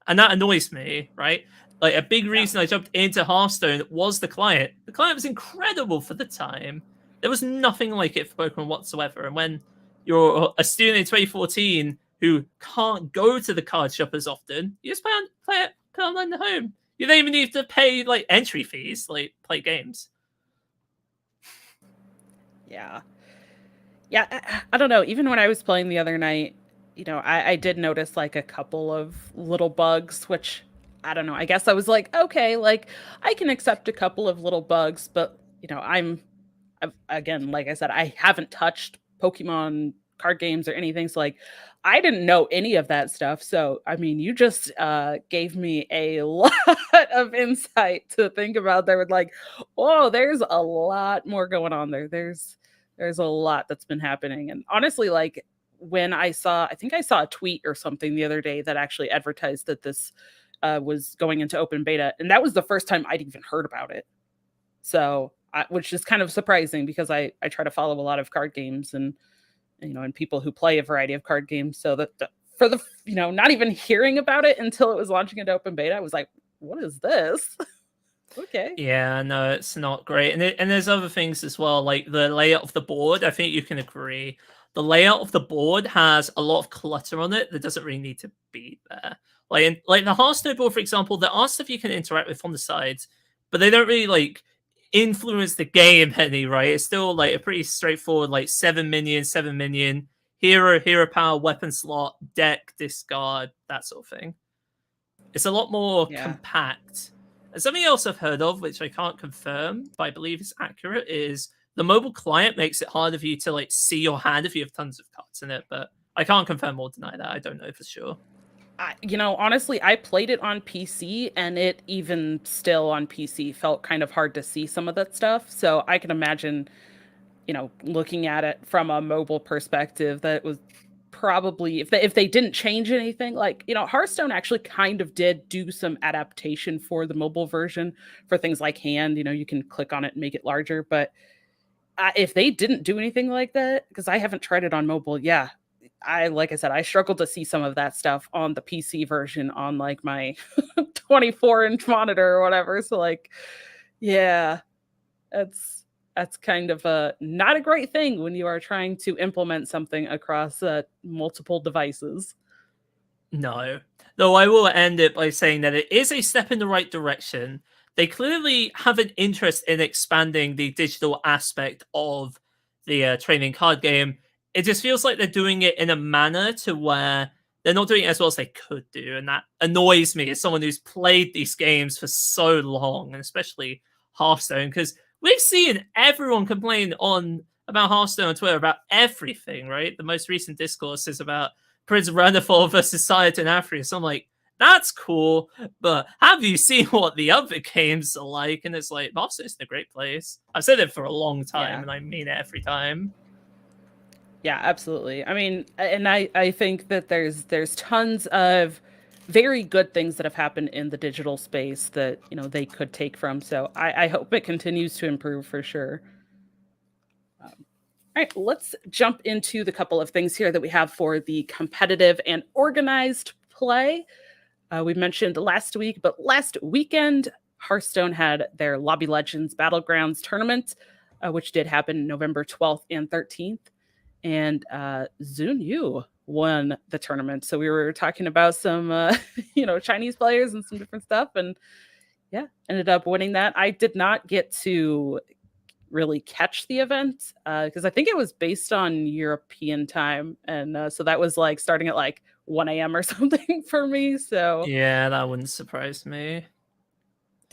And that annoys me, right? Like, a big reason I jumped into Hearthstone was the client. The client was incredible for the time. There was nothing like it for Pokemon whatsoever. And when you're a student in 2014 who can't go to the card shop as often, you just play online at home. You don't even need to pay like entry fees, like play games. Yeah. I don't know. Even when I was playing the other night, I did notice like a couple of little bugs, which I don't know. I guess I was like, okay, like I can accept a couple of little bugs, but again, like I said, I haven't touched Pokemon card games or anything. So like, I didn't know any of that stuff. So, I mean, you just gave me a lot of insight to think about. There with like, oh, there's a lot more going on there. There's a lot that's been happening. And honestly, like when I think I saw a tweet or something the other day that actually advertised that this was going into open beta. And that was the first time I'd even heard about it. So, which is kind of surprising because I try to follow a lot of card games and people who play a variety of card games. So that not even hearing about it until it was launching into open beta, I was like, what is this? Okay. Yeah, no, it's not great. And there's other things as well, like the layout of the board. I think you can agree. The layout of the board has a lot of clutter on it that doesn't really need to be there. Like the Hearthstone board, for example, there are stuff you can interact with on the sides, but they don't really like influence the game any, right? It's still like a pretty straightforward, like 7 minion, hero power, weapon slot, deck, discard, that sort of thing. It's a lot more compact. And something else I've heard of, which I can't confirm, but I believe is accurate, is the mobile client makes it harder for you to like see your hand if you have tons of cards in it, but I can't confirm or deny that. I don't know for sure. Honestly, I played it on PC, and it even still on PC felt kind of hard to see some of that stuff. So I can imagine, looking at it from a mobile perspective, that it was probably if they didn't change anything, like Hearthstone actually kind of did do some adaptation for the mobile version for things like hand. You can click on it and make it larger, but if they didn't do anything like that, because I haven't tried it on mobile, like I said, I struggled to see some of that stuff on the PC version on like my 24-inch monitor or whatever. So like, yeah, that's kind of not a great thing when you are trying to implement something across multiple devices. No, though I will end it by saying that it is a step in the right direction. They clearly have an interest in expanding the digital aspect of the trading card game. It just feels like they're doing it in a manner to where they're not doing it as well as they could do. And that annoys me as someone who's played these games for so long, and especially Hearthstone, because we've seen everyone complain about Hearthstone on Twitter about everything, right? The most recent discourse is about Prince Renafall versus Sayat Afri. So I'm like, that's cool, but have you seen what the other games are like? And it's like, Hearthstone's in a great place. I've said it for a long time, and I mean it every time. Yeah, absolutely. I mean, and I think that there's tons of very good things that have happened in the digital space that, they could take from. So I hope it continues to improve for sure. All right, let's jump into the couple of things here that we have for the competitive and organized play. We mentioned last week, but last weekend, Hearthstone had their Lobby Legends Battlegrounds tournament, which did happen November 12th and 13th. And Zun Yu won the tournament. So we were talking about some, Chinese players and some different stuff. And yeah, ended up winning that. I did not get to really catch the event because I think it was based on European time. And so that was like starting at like 1 a.m. or something for me. So yeah, that wouldn't surprise me.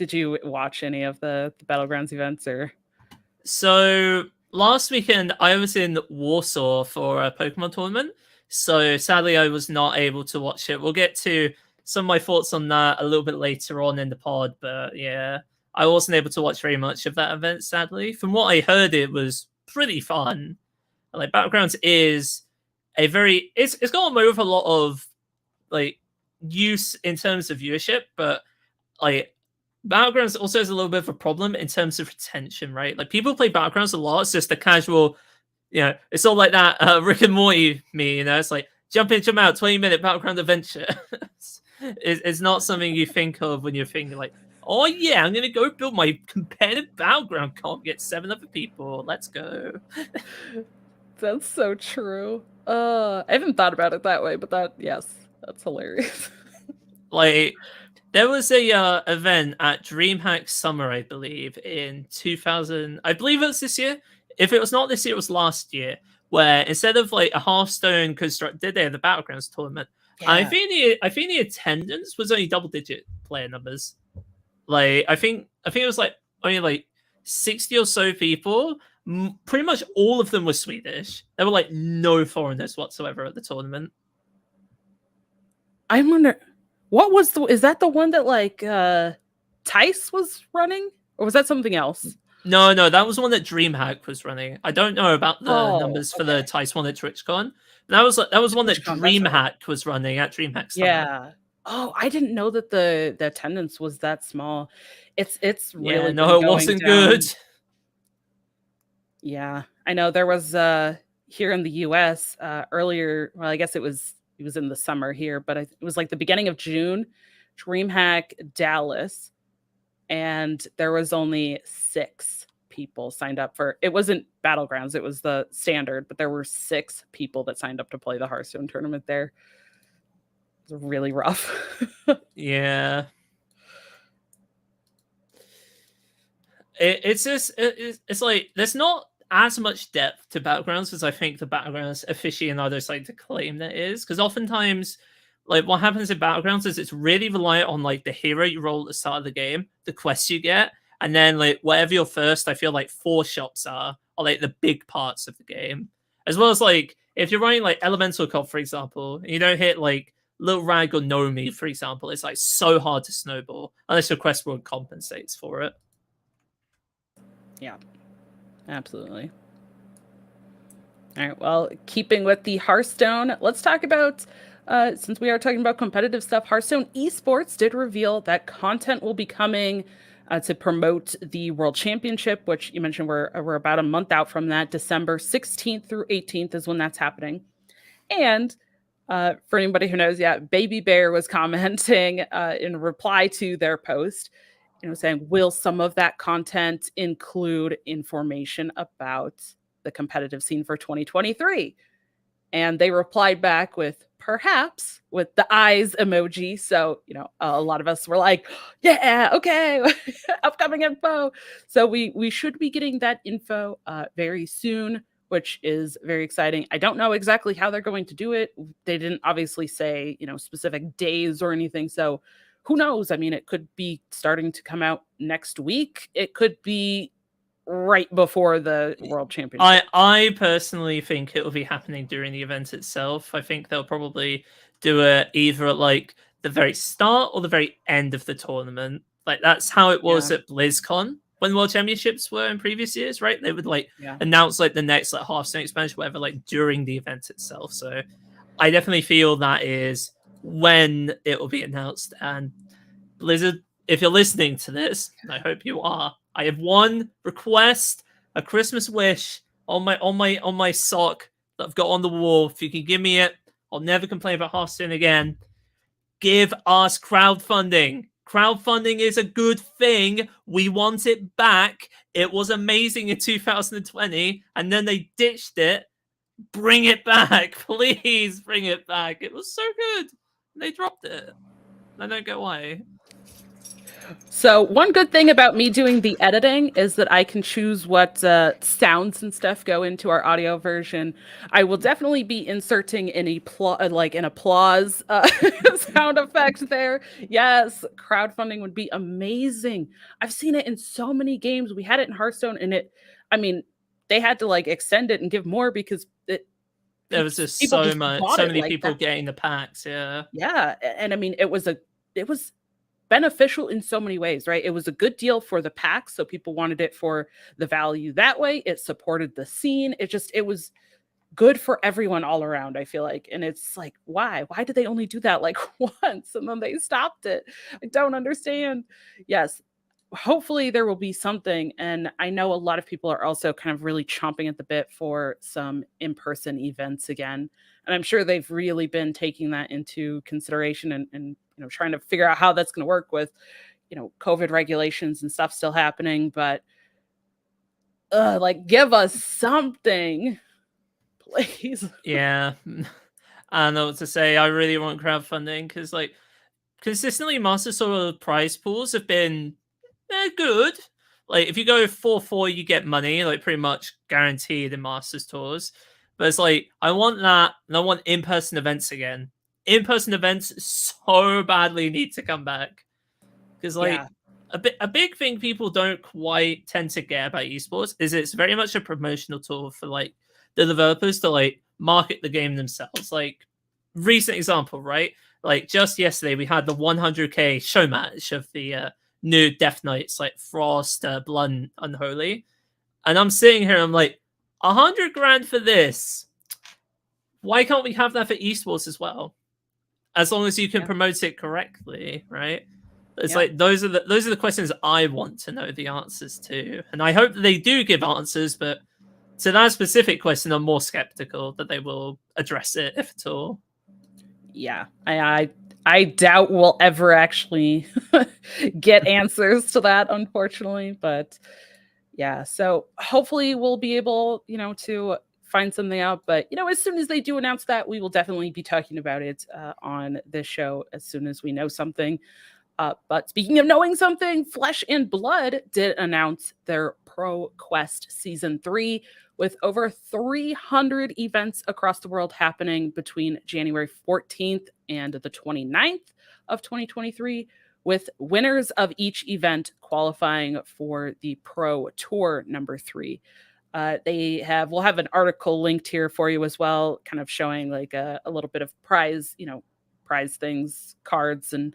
did you watch any of the Battlegrounds events or? So last weekend I was in Warsaw for a Pokemon tournament. So sadly I was not able to watch it. We'll get to some of my thoughts on that a little bit later on in the pod, but yeah, I wasn't able to watch very much of that event, sadly. From what I heard, it was pretty fun. Like Battlegrounds is it's gone with a lot of like use in terms of viewership, but like Battlegrounds also has a little bit of a problem in terms of retention, right? Like people play Battlegrounds a lot. It's just a casual, it's all like that Rick and Morty me, it's like jump in, jump out, 20-minute Battleground adventure. It's not something you think of when you're thinking like, oh yeah, I'm gonna go build my competitive Battleground comp, get 7 other people. Let's go. That's so true. I haven't thought about it that way, but that's hilarious. Like there was a event at DreamHack Summer, I believe, in 2000. I believe it was this year. If it was not this year, it was last year. Where instead of like a Hearthstone did they have the Battlegrounds tournament? Yeah. I think the attendance was only double-digit player numbers. Like I think it was like only like 60 or so people. Pretty much all of them were Swedish. There were like no foreigners whatsoever at the tournament. I wonder. Is that the one that like Tice was running? Or was that something else? No, that was the one that DreamHack was running. I don't know about the numbers for the Tice one at TwitchCon. That was one that DreamHack was running at DreamHack Summer. Yeah. Oh, I didn't know that the attendance was that small. It's really it wasn't good. Yeah. I know there was here in the US earlier, well I guess it was in the summer here, but it was like the beginning of June, DreamHack Dallas, and there was only 6 people signed up for it. Wasn't Battlegrounds, it was the standard, but there were 6 people that signed up to play the Hearthstone tournament there. It was really rough. Yeah. It's just it's like there's not as much depth to Battlegrounds as I think the Battlegrounds aficionados like to claim there is, because oftentimes like what happens in Battlegrounds is it's really reliant on like the hero you roll at the start of the game, the quests you get, and then like whatever your first, I feel like 4 shots are like the big parts of the game, as well as like if you're running like Elemental Cop, for example, and you don't hit like Little Rag or Nomi, for example, it's like so hard to snowball unless your quest world compensates for it. Yeah. Absolutely. All right. Well, keeping with the Hearthstone, let's talk about, since we are talking about competitive stuff, Hearthstone Esports did reveal that content will be coming to promote the World Championship, which you mentioned we're about a month out from that. December 16th through 18th is when that's happening. And for anybody who knows, Baby Bear was commenting in reply to their post, saying, will some of that content include information about the competitive scene for 2023? And they replied back with perhaps, with the eyes emoji. So, a lot of us were like, yeah, okay, upcoming info. So we should be getting that info very soon, which is very exciting. I don't know exactly how they're going to do it. They didn't obviously say, specific days or anything. So who knows? I mean, it could be starting to come out next week. It could be right before the World Championship. I personally think it will be happening during the event itself. I think they'll probably do it either at like the very start or the very end of the tournament. Like that's how it was at BlizzCon when World Championships were in previous years, right? They would announce like the next like Hearthstone expansion, whatever, like during the event itself. So I definitely feel that is when it will be announced. And Blizzard, if you're listening to this, and I hope you are, I have one request, a Christmas wish on my sock that I've got on the wall. If you can give me it, I'll never complain about Hearthstone again. Give us crowdfunding. crowdfunding is a good thing. We want it back. It was amazing in 2020, and then they ditched it. Bring it back, please bring it back. It was so good. They dropped it. I don't get why. So one good thing about me doing the editing is that I can choose what sounds and stuff go into our audio version. I will definitely be inserting an applause sound effect there. Yes, crowdfunding would be amazing. I've seen it in so many games. We had it in Hearthstone, and they had to extend it and give more because there was just people so many people getting the packs. Yeah, and it was beneficial in so many ways, right? It was a good deal for the packs, so people wanted it for the value that way. It supported the scene. It was good for everyone all around, I feel like. And it's like, why did they only do that once and then they stopped it? I don't understand. Yes, hopefully there will be something, and I know a lot of people are also kind of really chomping at the bit for some in-person events again, and I'm sure they've really been taking that into consideration and trying to figure out how that's going to work with COVID regulations and stuff still happening. But give us something, please. Yeah. I don't know what to say. I really want crowdfunding because consistently Master Sword prize pools have been good. If you go 4-4, you get money, pretty much guaranteed in Masters tours. But it's I want that, and I want in-person events again. In-person events so badly need to come back because a big thing people don't quite tend to get about esports is it's very much a promotional tool for the developers to market the game themselves. Recent example, right? Just yesterday we had the 100k show match of the new Death Knights Frost, Blood, Unholy, and I'm sitting here, I'm 100 grand for this. Why can't we have that for esports as well? As long as you can promote it correctly, right? It's those are the questions I want to know the answers to, and I hope that they do give answers. But to that specific question, I'm more skeptical that they will address it, if at all. Yeah, I doubt we'll ever actually get answers to that, unfortunately. But yeah, so hopefully we'll be able, to find something out. But as soon as they do announce that, we will definitely be talking about it on this show as soon as we know something. But speaking of knowing something, Flesh and Blood did announce their Pro Quest Season 3 with over 300 events across the world happening between January 14th and the 29th of 2023, with winners of each event qualifying for the Pro Tour number 3. We'll have an article linked here for you as well, kind of showing a little bit of prize things, cards, and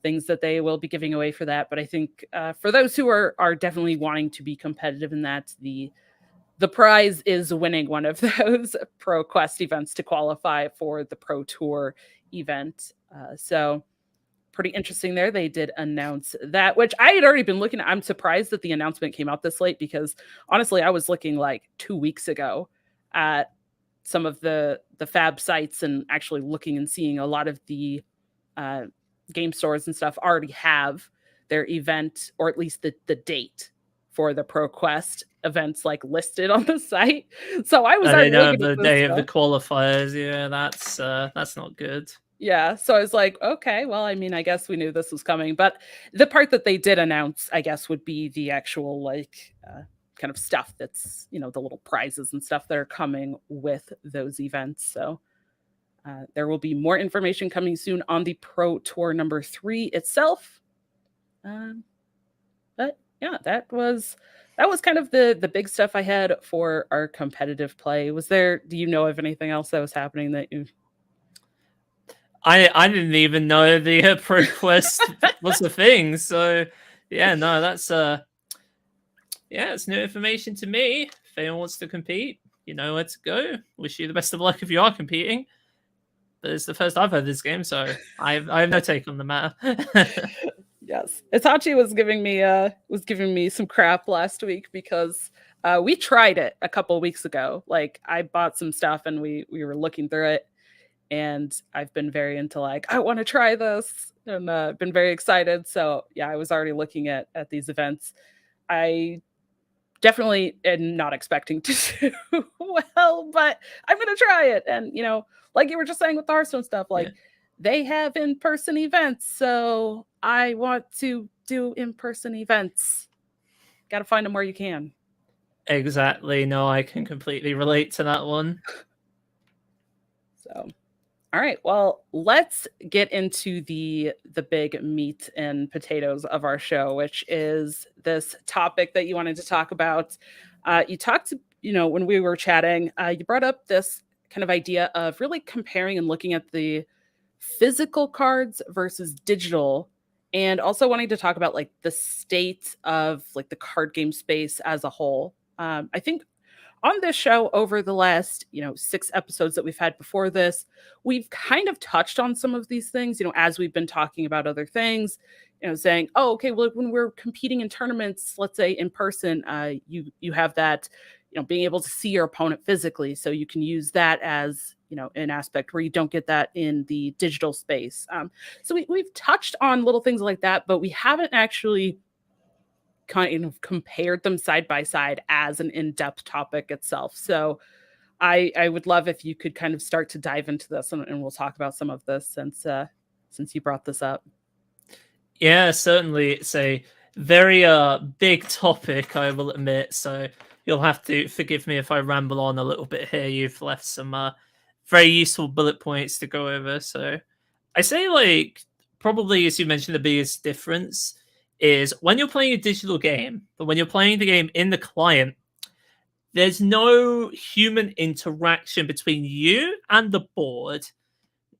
things that they will be giving away for that. But I think for those who are definitely wanting to be competitive in that, the prize is winning one of those Pro Quest events to qualify for the Pro Tour event. So pretty interesting there. They did announce that, which I had already been looking at. I'm surprised that the announcement came out this late because honestly, I was looking 2 weeks ago at some of the fab sites and actually looking and seeing a lot of the game stores and stuff already have their event, or at least the date for the Pro Quest events listed on the site. So I was already looking at the day of the qualifiers. Yeah, that's not good. Yeah, so I was like, okay, well, I guess we knew this was coming, but the part that they did announce, I guess, would be the actual kind of stuff that's the little prizes and stuff that are coming with those events. So there will be more information coming soon on the Pro Tour number 3 itself. But yeah, that was kind of the big stuff I had for our competitive play. Do you know of anything else that was happening that you? I didn't even know the Pro Quest was a thing. So yeah, no, that's it's new information to me. If anyone wants to compete, you know where to go. Wish you the best of luck if you are competing. But it's the first I've heard this game, so I have no take on the matter. Yes, Itachi was giving me some crap last week because we tried it a couple weeks ago. I bought some stuff and we were looking through it, and I've been very into like, I want to try this, and been very excited. So yeah, I was already looking at these events. I definitely am not expecting to do well, but I'm gonna try it. And like you were just saying with the Hearthstone stuff, Yeah. like they have in-person events, so I want to do in-person events. Got to find them where you can. Exactly. No, I can completely relate to that one. So, all right. Well, let's get into the big meat and potatoes of our show, which is this topic that you wanted to talk about. You talked, when we were chatting, you brought up this kind of idea of really comparing and looking at the physical cards versus digital, and also wanting to talk about like the state of like the card game space as a whole. I think on this show over the last 6 episodes that we've had before this, we've kind of touched on some of these things, as we've been talking about other things, saying, oh, okay, well, when we're competing in tournaments, let's say in person, you have that, being able to see your opponent physically, so you can use that as an aspect where you don't get that in the digital space. So we've touched on little things like that, but we haven't actually kind of compared them side by side as an in-depth topic itself. So I would love if you could kind of start to dive into this, and we'll talk about some of this since you brought this up. Yeah, certainly. It's a very big topic, I will admit. So you'll have to forgive me if I ramble on a little bit here. You've left some very useful bullet points to go over. So I say, like, probably as you mentioned, the biggest difference is when you're playing a digital game, but when you're playing the game in the client, there's no human interaction between you and the board.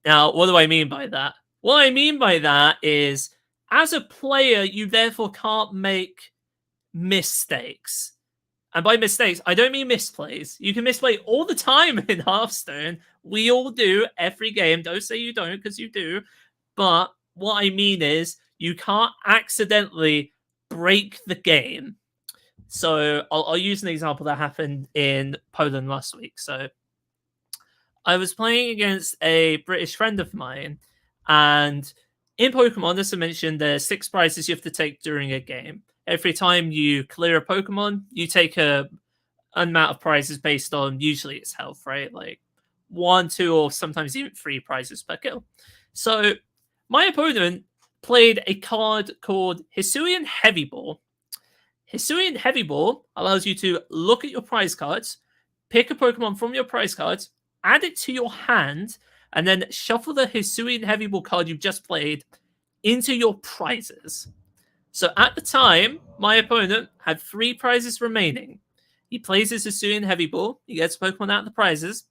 Now, what do I mean by that? What I mean by that is, as a player, you therefore can't make mistakes. And by mistakes, I don't mean misplays. You can misplay all the time in Hearthstone. We all do every game. Don't say you don't, because you do. But what I mean is, you can't accidentally break the game. So I'll use an example that happened in Poland last week. So I was playing against a British friend of mine, and in Pokemon, as I mentioned, there's 6 prizes you have to take during a game. Every time you clear a Pokemon, you take an amount of prizes based on usually its health, right? Like 1, 2, or sometimes even 3 prizes per kill. So my opponent played a card called Hisuian Heavy Ball. Hisuian Heavy Ball allows you to look at your prize cards, pick a Pokemon from your prize cards, add it to your hand, and then shuffle the Hisuian Heavy Ball card you've just played into your prizes. So at the time, my opponent had 3 prizes remaining. He plays his Hisuian Heavy Ball, he gets Pokemon out of the prizes,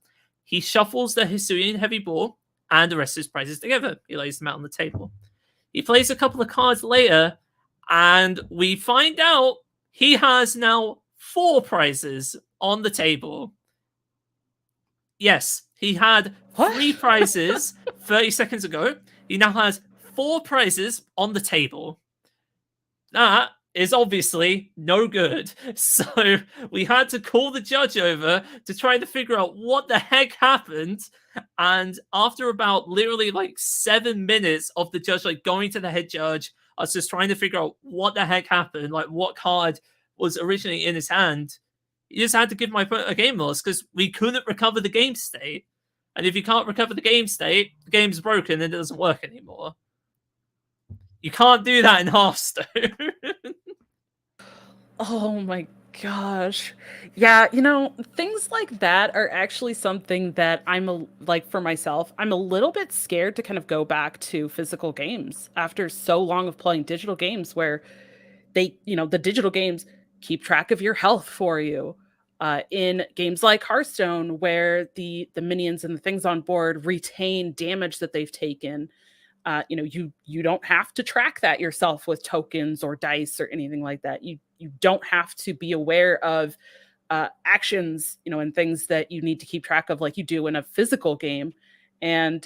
he shuffles the Hisuian Heavy Ball and the rest of his prizes together. He lays them out on the table. He plays a couple of cards later, and we find out he has now 4 prizes on the table. Yes, he had 3 prizes 30 seconds ago. He now has 4 prizes on the table. That is obviously no good. So we had to call the judge over to try to figure out what the heck happened. And after about literally like 7 minutes of the judge like going to the head judge, I was just trying to figure out what the heck happened, like what card was originally in his hand. You just had to give my opponent a game loss because we couldn't recover the game state. And if you can't recover the game state, the game's broken and it doesn't work anymore. You can't do that in Hearthstone. Oh my gosh. Yeah, things like that are actually something that like for myself, I'm a little bit scared to kind of go back to physical games after so long of playing digital games where the digital games keep track of your health for you. In games like Hearthstone, where the minions and the things on board retain damage that they've taken, you don't have to track that yourself with tokens or dice or anything like that. You don't have to be aware of actions, and things that you need to keep track of like you do in a physical game. And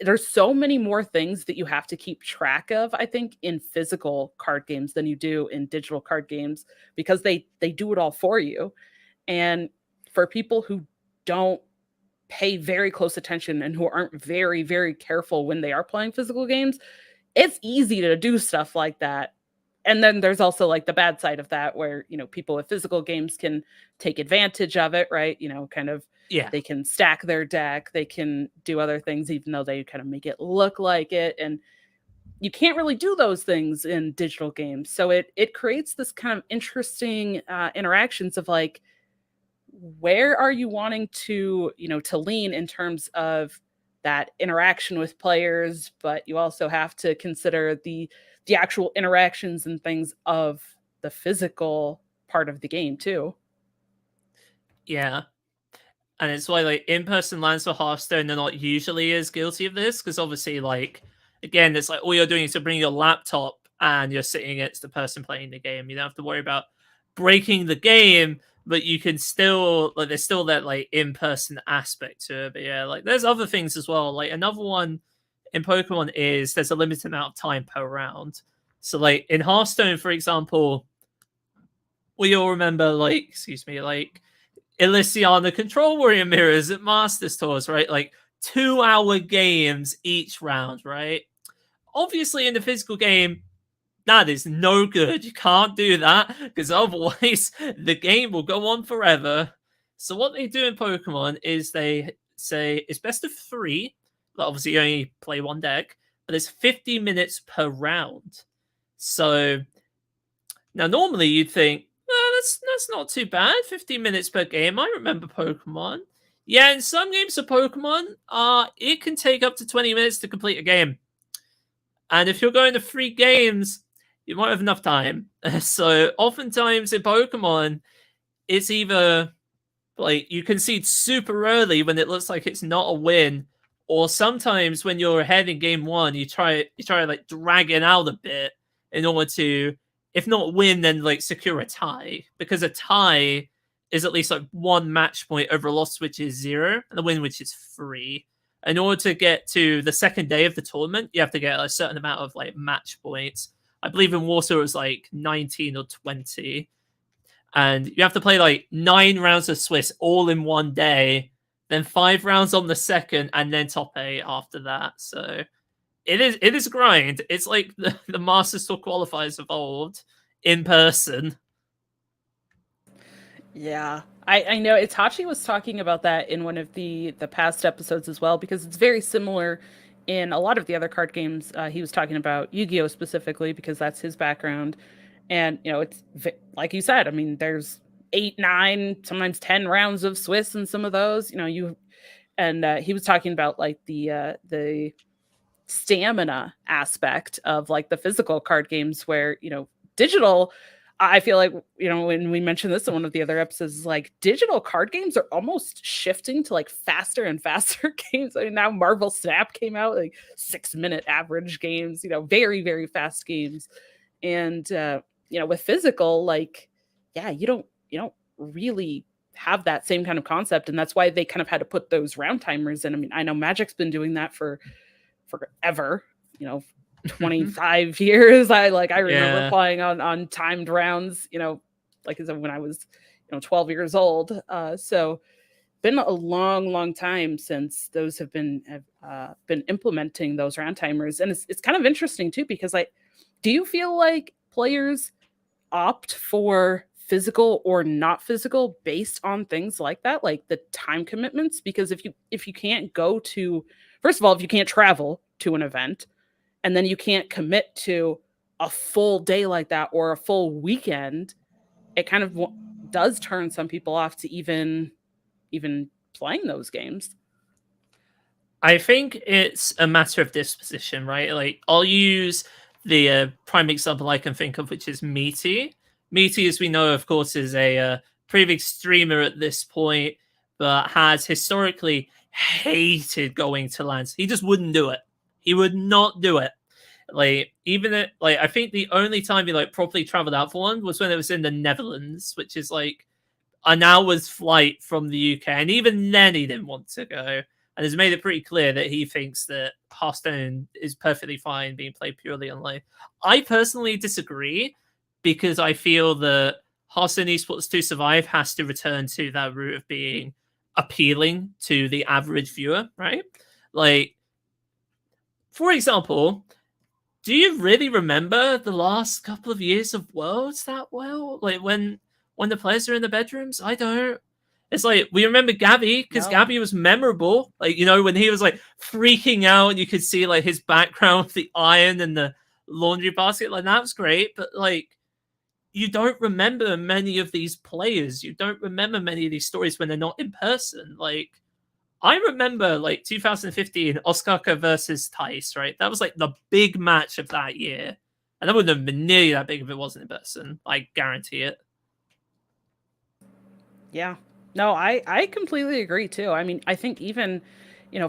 there's so many more things that you have to keep track of, I think, in physical card games than you do in digital card games, because they do it all for you. And for people who don't pay very close attention and who aren't very, very careful when they are playing physical games, it's easy to do stuff like that. And then there's also like the bad side of that where, people with physical games can take advantage of it, right? Kind of Yeah. they can stack their deck, they can do other things even though they kind of make it look like it. And you can't really do those things in digital games. So it creates this kind of interesting interactions of like, where are you wanting to lean in terms of that interaction with players, but you also have to consider the actual interactions and things of the physical part of the game too. Yeah. And it's why like in-person lands for Hearthstone are not usually as guilty of this, because obviously like again it's like all you're doing is to bring your laptop and you're sitting against the person playing the game. You don't have to worry about breaking the game, but you can still like there's still that like in-person aspect to it. But yeah, like there's other things as well. Like another one in Pokemon is there's a limited amount of time per round. So like in Hearthstone, for example, we all remember like Elysiana Control Warrior Mirrors at Masters Tours, right? Like 2-hour games each round, right? Obviously, in the physical game, that is no good. You can't do that because otherwise the game will go on forever. So what they do in Pokemon is they say it's best of 3. But obviously, you only play one deck, but it's 50 minutes per round. So now normally you'd think, that's not too bad. 15 minutes per game. I remember Pokemon. Yeah, in some games of Pokemon, it can take up to 20 minutes to complete a game. And if you're going to 3 games, you won't have enough time. So oftentimes in Pokemon, it's either like you concede super early when it looks like it's not a win, or sometimes when you're ahead in game 1, you try to like drag it out a bit in order to, if not win, then like secure a tie, because a tie is at least like 1 match point over a loss, which is 0, and a win, which is 3. In order to get to the second day of the tournament, you have to get a certain amount of like match points. I believe in Warsaw it was like 19 or 20. And you have to play like 9 rounds of Swiss all in one day, then 5 rounds on the second, and then top 8 after that. So it is a grind. It's like the Masters Tour qualifiers evolved in person. Yeah. I know Itachi was talking about that in one of the past episodes as well, because it's very similar in a lot of the other card games. He was talking about Yu-Gi-Oh! Specifically because that's his background. And, it's like you said, I mean, there's 8, 9, sometimes 10 rounds of Swiss in some of those, he was talking about like the stamina aspect of like the physical card games where, digital, I feel like, when we mentioned this in one of the other episodes, like digital card games are almost shifting to like faster and faster games. I mean, now Marvel Snap came out, like 6-minute average games, very, very fast games. And, with physical, like, yeah, you don't really have that same kind of concept. And that's why they kind of had to put those round timers in. I mean, I know Magic's been doing that for forever, 25 years. I remember playing on timed rounds, like I said, when I was 12 years old. So been a long time since those have been implementing those round timers. And it's kind of interesting too, because do you feel like players opt for physical or not physical based on things like that, like the time commitments? Because if you can't go to, first of all, if you can't travel to an event, and then you can't commit to a full day like that or a full weekend, it kind of does turn some people off to even playing those games. I think it's a matter of disposition, right? Like, I'll use the prime example I can think of, which is Meaty. Meaty, as we know, of course, is a pretty big streamer at this point, but has historically hated going to lands. He just wouldn't do it. He would not do it. Like, I think the only time he like properly traveled out for one was when it was in the Netherlands, which is like an hour's flight from the UK, and even then he didn't want to go, and has made it pretty clear that he thinks that Hearthstone is perfectly fine being played purely online. I personally disagree, because I feel that Hearthstone Esports to survive has to return to that route of being appealing to the average viewer, right? Like, for example, do you really remember the last couple of years of Worlds that well? Like when the players are in the bedrooms? I don't. It's like we remember Gabby because No. Gabby was memorable. Like, you know, when he was like freaking out and you could see like his background with the iron and the laundry basket, like that was great. But like, you don't remember many of these players. You don't remember many of these stories when they're not in person. Like, I remember like 2015 Osaka versus Tice, right? That was like the big match of that year. And that wouldn't have been nearly that big if it wasn't in person. I guarantee it. Yeah. No, I completely agree too. I mean, I think even,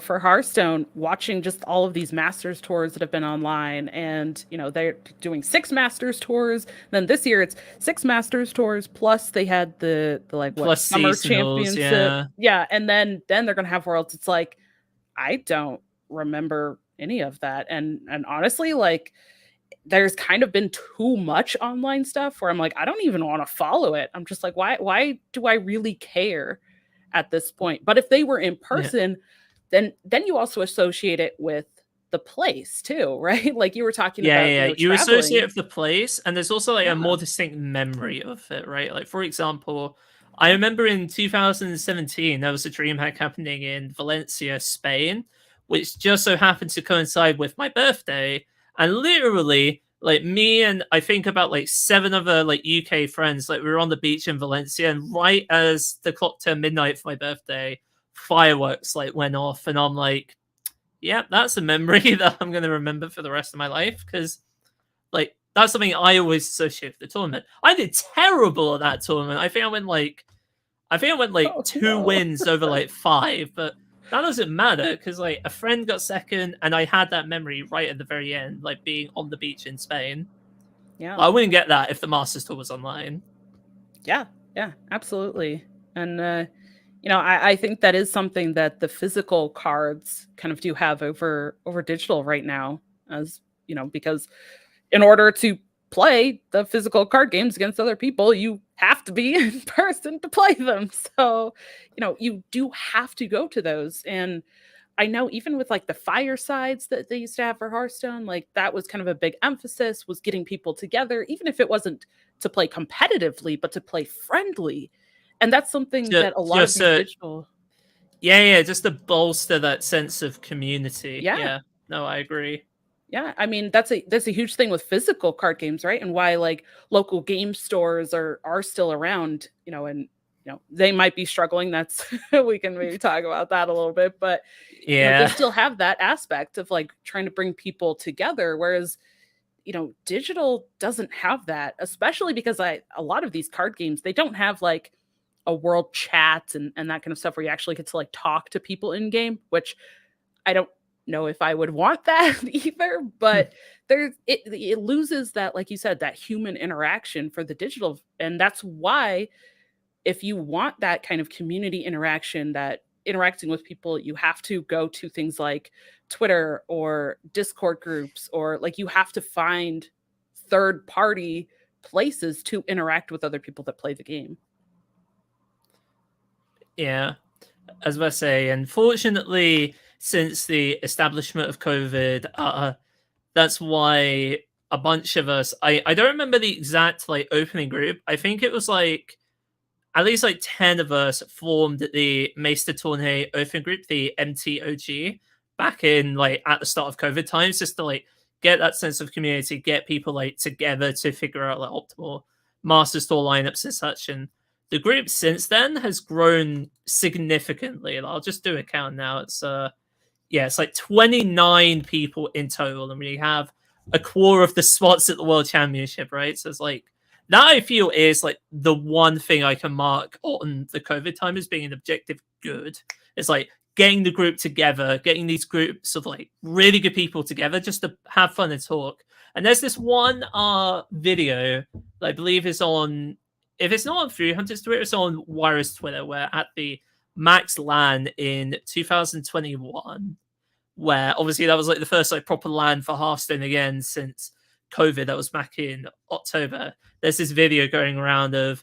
for Hearthstone, watching just all of these Masters tours that have been online, and they're doing 6 Masters tours. Then this year it's 6 Masters tours plus they had the like what Plus summer seasonals, championship. yeah. Yeah, and then they're gonna have Worlds. It's like I don't remember any of that. And honestly, like there's kind of been too much online stuff where I'm like, I don't even want to follow it. I'm just like, why do I really care at this point? But if they were in Yeah. person, then you also associate it with the place too, right? Like you were talking about, Yeah. You traveling. associate it with the place, and there's also like Yeah. a more distinct memory of it, right? Like, for example, I remember in 2017 there was a DreamHack happening in Valencia, Spain, which just so happened to coincide with my birthday. And literally, like me and I think about like 7 other like UK friends, like we were on the beach in Valencia, and right as the clock turned midnight for my birthday, fireworks like went off, and I'm like, yeah, that's a memory that I'm gonna remember for the rest of my life, because like that's something I always associate with the tournament. I did terrible at that tournament. I think I went like Oh, 2 no. wins over like 5, but that doesn't matter because like a friend got second, and I had that memory right at the very end, like being on the beach in Spain. Yeah. I wouldn't get that if the Masters Tour was online. Yeah, absolutely. And I think that is something that the physical cards kind of do have over digital right now, as because in order to play the physical card games against other people, you have to be in person to play them. So, you do have to go to those. And I know even with like the firesides that they used to have for Hearthstone, like that was kind of a big emphasis, was getting people together, even if it wasn't to play competitively, but to play friendly. And that's something that a lot of Just these digital. yeah, just to bolster that sense of community. Yeah. Yeah, no, I agree. Yeah, I mean that's a huge thing with physical card games, right? And why like local game stores are still around, and they might be struggling. That's we can maybe talk about that a little bit, but they Yeah. still have that aspect of like trying to bring people together, whereas digital doesn't have that, especially because a lot of these card games, they don't have like a world chat and that kind of stuff where you actually get to like talk to people in game, which I don't know if I would want that either, but it loses that, like you said, that human interaction for the digital. And that's why if you want that kind of community interaction, that interacting with people, you have to go to things like Twitter or Discord groups, or like you have to find third party places to interact with other people that play the game. Yeah. As I say, unfortunately, since the establishment of COVID, that's why a bunch of us, I don't remember the exact like opening group. I think it was like at least like 10 of us formed the Meister Tourney open group, the MTOG, back in like at the start of COVID times, just to like get that sense of community, get people like together to figure out like optimal Master Tour lineups and such. And the group since then has grown significantly. And I'll just do a count now. It's it's like 29 people in total, and we have a quarter of the spots at the World Championship, right? So it's like that I feel is like the one thing I can mark on the COVID time as being an objective good. It's like getting the group together, getting these groups of like really good people together just to have fun and talk. And there's this one video that I believe is on, if it's not on 300's Twitter, it's on Wire's Twitter, where at the Max LAN in 2021, where obviously that was like the first like proper LAN for Hearthstone again since COVID. That was back in October. There's this video going around of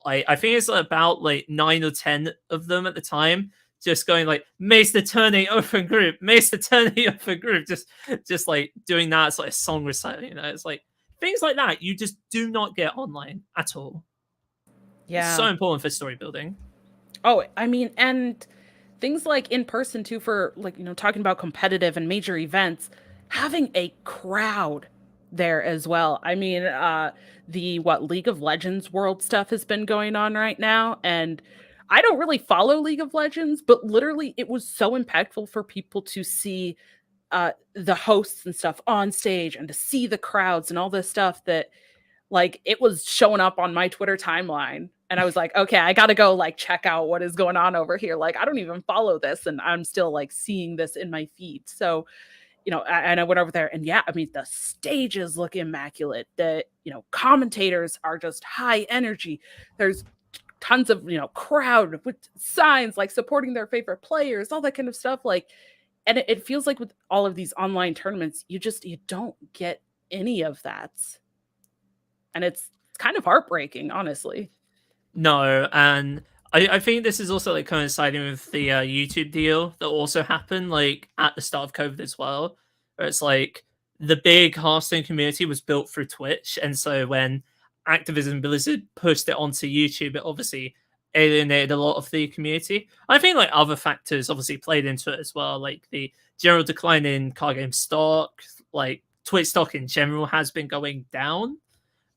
I think it's about like 9 or 10 of them at the time, just going like Mr. Turney open group, Mr. Turney open group, just like doing that as like a song recital. It's like things like that you just do not get online at all. Yeah. It's so important for story building. Oh, I mean, and things like in person too, for like, talking about competitive and major events, having a crowd there as well. I mean, the League of Legends world stuff has been going on right now, and I don't really follow League of Legends, but literally it was so impactful for people to see the hosts and stuff on stage and to see the crowds and all this stuff that like it was showing up on my Twitter timeline. And I was like, okay, I got to go like check out what is going on over here. Like, I don't even follow this and I'm still like seeing this in my feed. So, and I went over there and yeah, I mean, the stages look immaculate. The, commentators are just high energy. There's tons of, crowd with signs like supporting their favorite players, all that kind of stuff. Like, and it feels like with all of these online tournaments, you don't get any of that. And it's kind of heartbreaking, honestly. No, and I think this is also like coinciding with the YouTube deal that also happened like at the start of COVID as well, where it's like the big Hearthstone community was built through Twitch, and so when Activision Blizzard pushed it onto YouTube, it obviously alienated a lot of the community. I think like other factors obviously played into it as well, like the general decline in card game stock, like Twitch stock in general has been going down.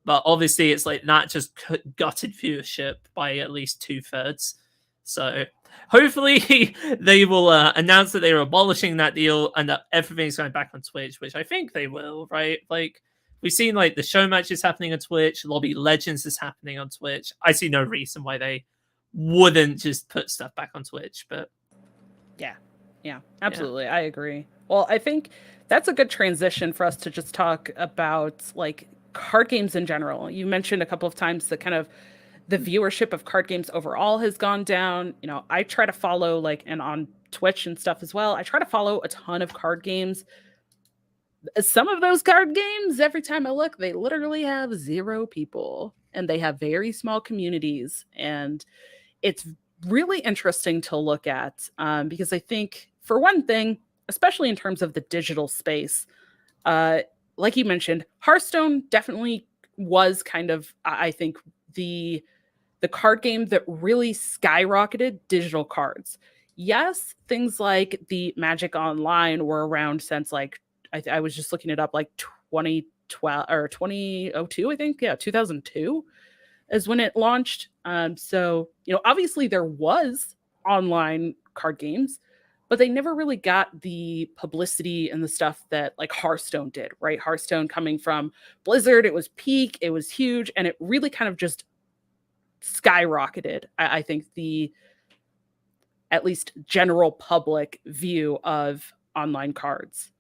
But obviously, it's like that just gutted viewership by at least 2/3. So hopefully, they will announce that they are abolishing that deal and that everything's going back on Twitch, which I think they will, right? Like we've seen, like the show matches happening on Twitch, Lobby Legends is happening on Twitch. I see no reason why they wouldn't just put stuff back on Twitch. But yeah, absolutely, I agree. Well, I think that's a good transition for us to just talk about like card games in general. You mentioned a couple of times that kind of the viewership of card games overall has gone down. I try to follow and on Twitch and stuff as well. I try to follow a ton of card games. Some of those card games, every time I look, they literally have 0 people and they have very small communities. And it's really interesting to look at because I think for one thing, especially in terms of the digital space, like you mentioned, Hearthstone definitely was kind of, I think, the card game that really skyrocketed digital cards. Yes, things like the Magic Online were around since I was just looking it up, like 2012 or 2002, I think. Yeah, 2002 is when it launched. So, obviously there was online card games, but they never really got the publicity and the stuff that like Hearthstone did, right? Hearthstone coming from Blizzard, it was peak, it was huge, and it really kind of just skyrocketed. I think the at least general public view of online cards.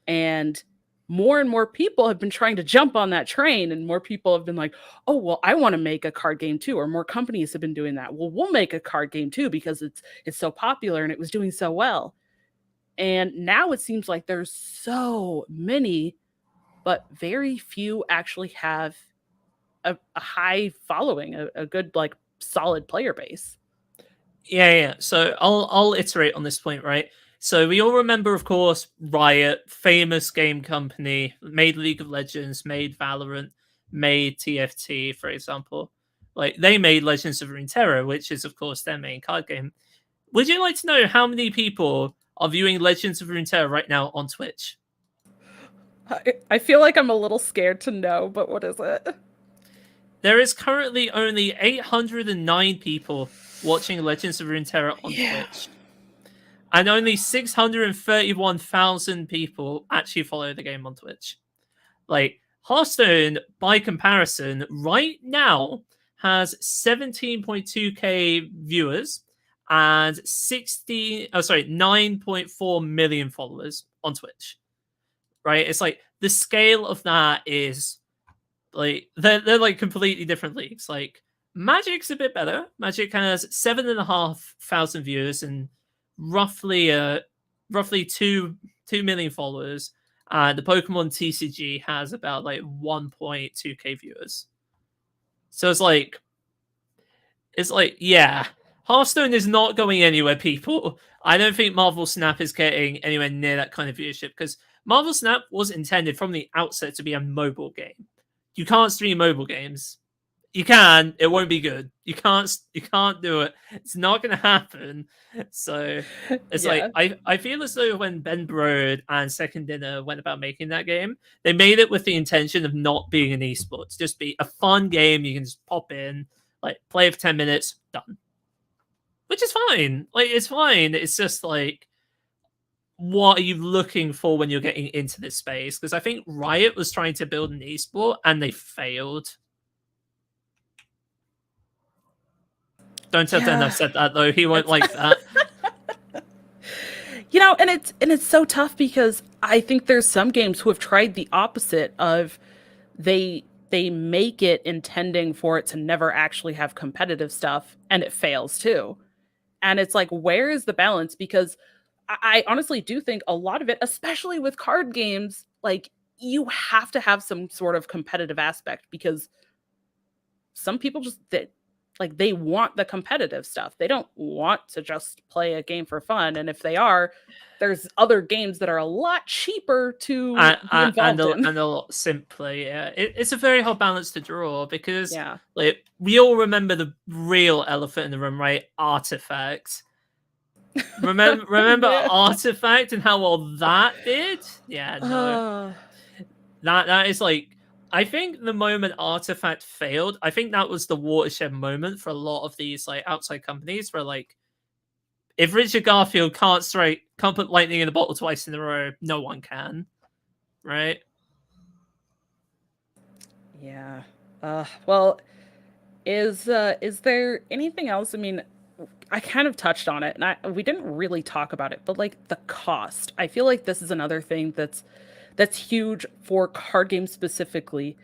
And more people have been trying to jump on that train, and more people have been like, oh, well, I want to make a card game too. Or more companies have been doing that. Well, we'll make a card game too because it's so popular and it was doing so well. And now it seems like there's so many, but very few actually have a high following, a good like solid player base. Yeah. So I'll iterate on this point, right? So we all remember, of course, Riot, famous game company, made League of Legends, made Valorant, made TFT, for example. Like they made Legends of Runeterra, which is, of course, their main card game. Would you like to know how many people are viewing Legends of Runeterra right now on Twitch? I feel like I'm a little scared to know, but what is it? There is currently only 809 people watching Legends of Runeterra on Twitch. And only 631,000 people actually follow the game on Twitch. Like, Hearthstone, by comparison, right now has 17.2k viewers and 9.4 million followers on Twitch. Right? It's like the scale of that is like they're like completely different leagues. Like Magic's a bit better. Magic has 7,500 viewers and roughly 2 million followers. The Pokemon TCG has about like 1.2k viewers. So it's like it's like, yeah, Hearthstone is not going anywhere, people. I don't think Marvel Snap is getting anywhere near that kind of viewership because Marvel Snap was intended from the outset to be a mobile game. You can't stream mobile games. You can, it won't be good. You can't do it. It's not gonna happen. So it's Yeah. like I feel as though when Ben Brode and Second Dinner went about making that game, they made it with the intention of not being an esports, just be a fun game you can just pop in, like play for 10 minutes, done. Which is fine. Like it's fine. It's just like what are you looking for when you're getting into this space? Because I think Riot was trying to build an esport and they failed. Don't tell Dan I've said that though. He won't like that. And it's so tough because I think there's some games who have tried the opposite of they make it intending for it to never actually have competitive stuff and it fails too. And it's like, where is the balance? Because I honestly do think a lot of it, especially with card games, like you have to have some sort of competitive aspect because some people just they want the competitive stuff. They don't want to just play a game for fun. And if they are, there's other games that are a lot cheaper to be involved in. And a lot simpler. Yeah, it's a very hard balance to draw because Yeah. like we all remember the real elephant in the room, right? Artifact. Remember Yeah. Artifact and how well that did? Yeah, no. That is like I think the moment Artifact failed, I think that was the watershed moment for a lot of these like outside companies where like if Richard Garfield can't put lightning in a bottle twice in a row, no one can. Right? Yeah. Well, is there anything else? I mean, I kind of touched on it and we didn't really talk about it, but like the cost. I feel like this is another thing that's huge for card games specifically,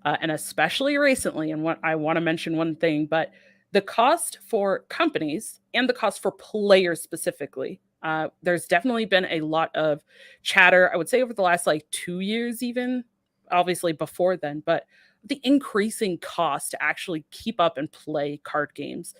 and especially recently. And what I want to mention one thing, but the cost for companies and the cost for players specifically. There's definitely been a lot of chatter, I would say, over the last like 2 years, even obviously before then, but the increasing cost to actually keep up and play card games.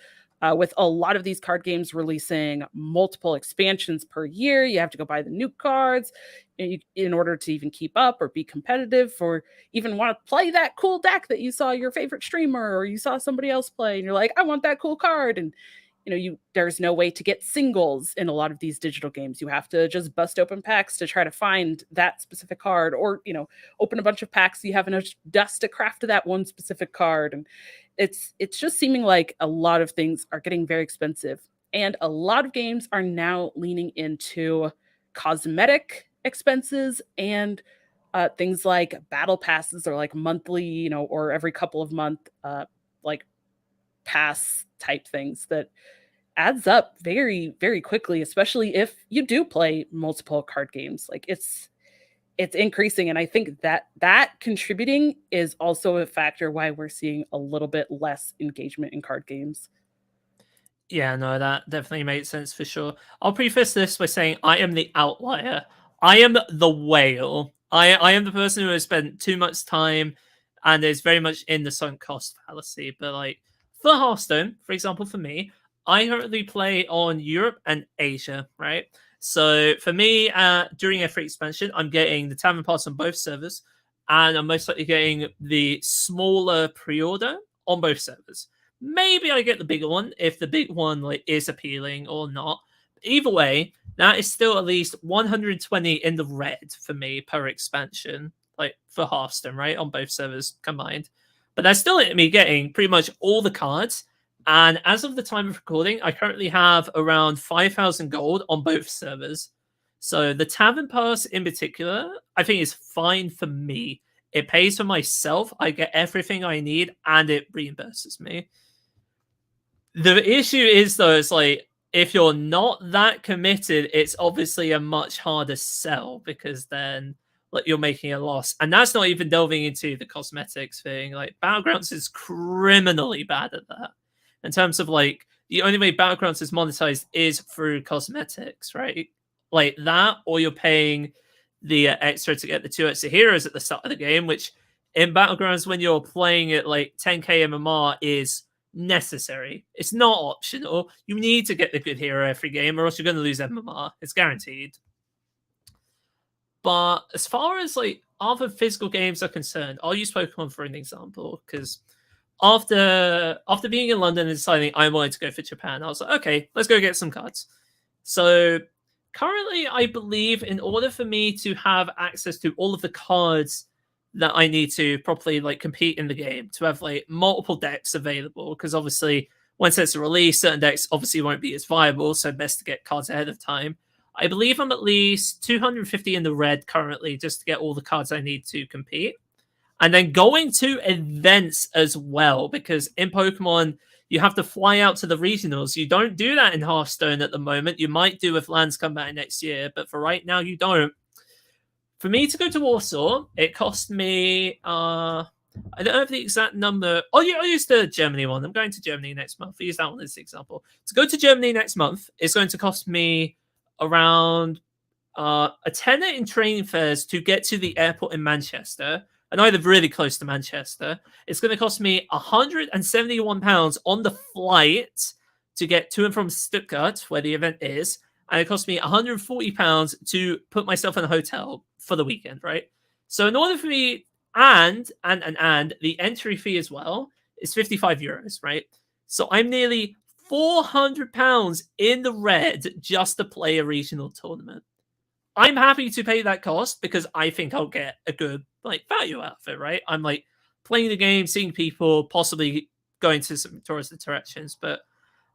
With a lot of these card games releasing multiple expansions per year, you have to go buy the new cards in order to even keep up or be competitive or even want to play that cool deck that you saw your favorite streamer or you saw somebody else play and you're like, I want that cool card. And there's no way to get singles in a lot of these digital games. You have to just bust open packs to try to find that specific card or open a bunch of packs so you have enough dust to craft that one specific card. And it's just seeming like a lot of things are getting very expensive and a lot of games are now leaning into cosmetic expenses and things like battle passes or like monthly or every couple of month like pass type things that adds up very, very quickly, especially if you do play multiple card games. Like it's increasing. And I think that contributing is also a factor why we're seeing a little bit less engagement in card games. Yeah, no, that definitely makes sense for sure. I'll preface this by saying I am the outlier. I am the whale. I am the person who has spent too much time and is very much in the sunk cost fallacy. But like for Hearthstone, for example, for me, I currently play on Europe and Asia, right? So for me, during every expansion, I'm getting the Tavern Pass on both servers, and I'm most likely getting the smaller pre-order on both servers. Maybe I get the bigger one if the big one like is appealing or not. Either way, that is still at least 120 in the red for me per expansion, like for Hearthstone, right? On both servers combined. But that's still me getting pretty much all the cards. And as of the time of recording, I currently have around 5,000 gold on both servers. So the Tavern Pass in particular, I think is fine for me. It pays for myself. I get everything I need and it reimburses me. The issue is though, it's like if you're not that committed, it's obviously a much harder sell because then like you're making a loss. And that's not even delving into the cosmetics thing. Like Battlegrounds is criminally bad at that. In terms of like the only way Battlegrounds is monetized is through cosmetics, right? Like that, or you're paying the extra to get the 2 extra heroes at the start of the game, which in Battlegrounds when you're playing at like 10k MMR is necessary. It's not optional. You need to get the good hero every game, or else you're going to lose MMR. It's guaranteed. But as far as like other physical games are concerned, I'll use Pokemon for an example, because after being in London and deciding I wanted to go for Japan, I was like, okay, let's go get some cards. So currently, I believe in order for me to have access to all of the cards that I need to properly like compete in the game, to have like multiple decks available, because obviously once it's released, certain decks obviously won't be as viable, so best to get cards ahead of time. I believe I'm at least 250 in the red currently, just to get all the cards I need to compete. And then going to events as well, because in Pokemon, you have to fly out to the regionals. You don't do that in Hearthstone at the moment. You might do if lands come back next year, but for right now, you don't. For me to go to Warsaw, it cost me, I don't know the exact number. Oh, yeah, I'll use the Germany one. I'm going to Germany next month. I'll use that one as an example. To go to Germany next month, it's going to cost me around a tenner in training fares to get to the airport in Manchester, and I live really close to Manchester. It's going to cost me £171 on the flight to get to and from Stuttgart, where the event is, and it cost me £140 to put myself in a hotel for the weekend, right? So in order for me, and the entry fee as well is €55, right? So I'm nearly £400 in the red just to play a regional tournament. I'm happy to pay that cost because I think I'll get a good like value out of it, right? I'm like playing the game, seeing people, possibly going to some tourist attractions, but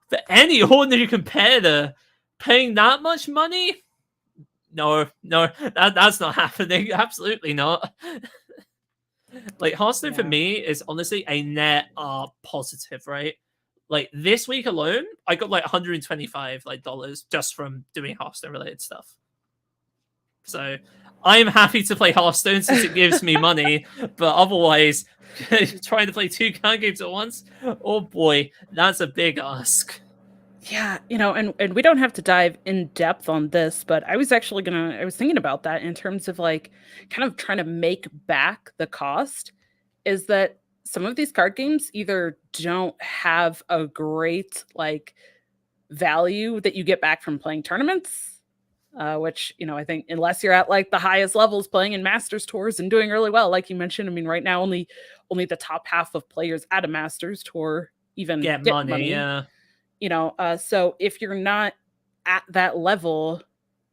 for any ordinary competitor paying that much money, no, that's not happening. Absolutely not. Like Hearthstone for me is honestly a net positive, right? Like this week alone, I got like $125 like dollars just from doing Hearthstone related stuff. So I'm happy to play Hearthstone since it gives me money, but otherwise, trying to play 2 card games at once, oh boy, that's a big ask. Yeah, and we don't have to dive in depth on this, but I was thinking about that in terms of like kind of trying to make back the cost, is that some of these card games either don't have a great like value that you get back from playing tournaments, which, I think unless you're at like the highest levels playing in Masters tours and doing really well, like you mentioned, I mean, right now only the top half of players at a Masters tour even get money. Yeah. So if you're not at that level,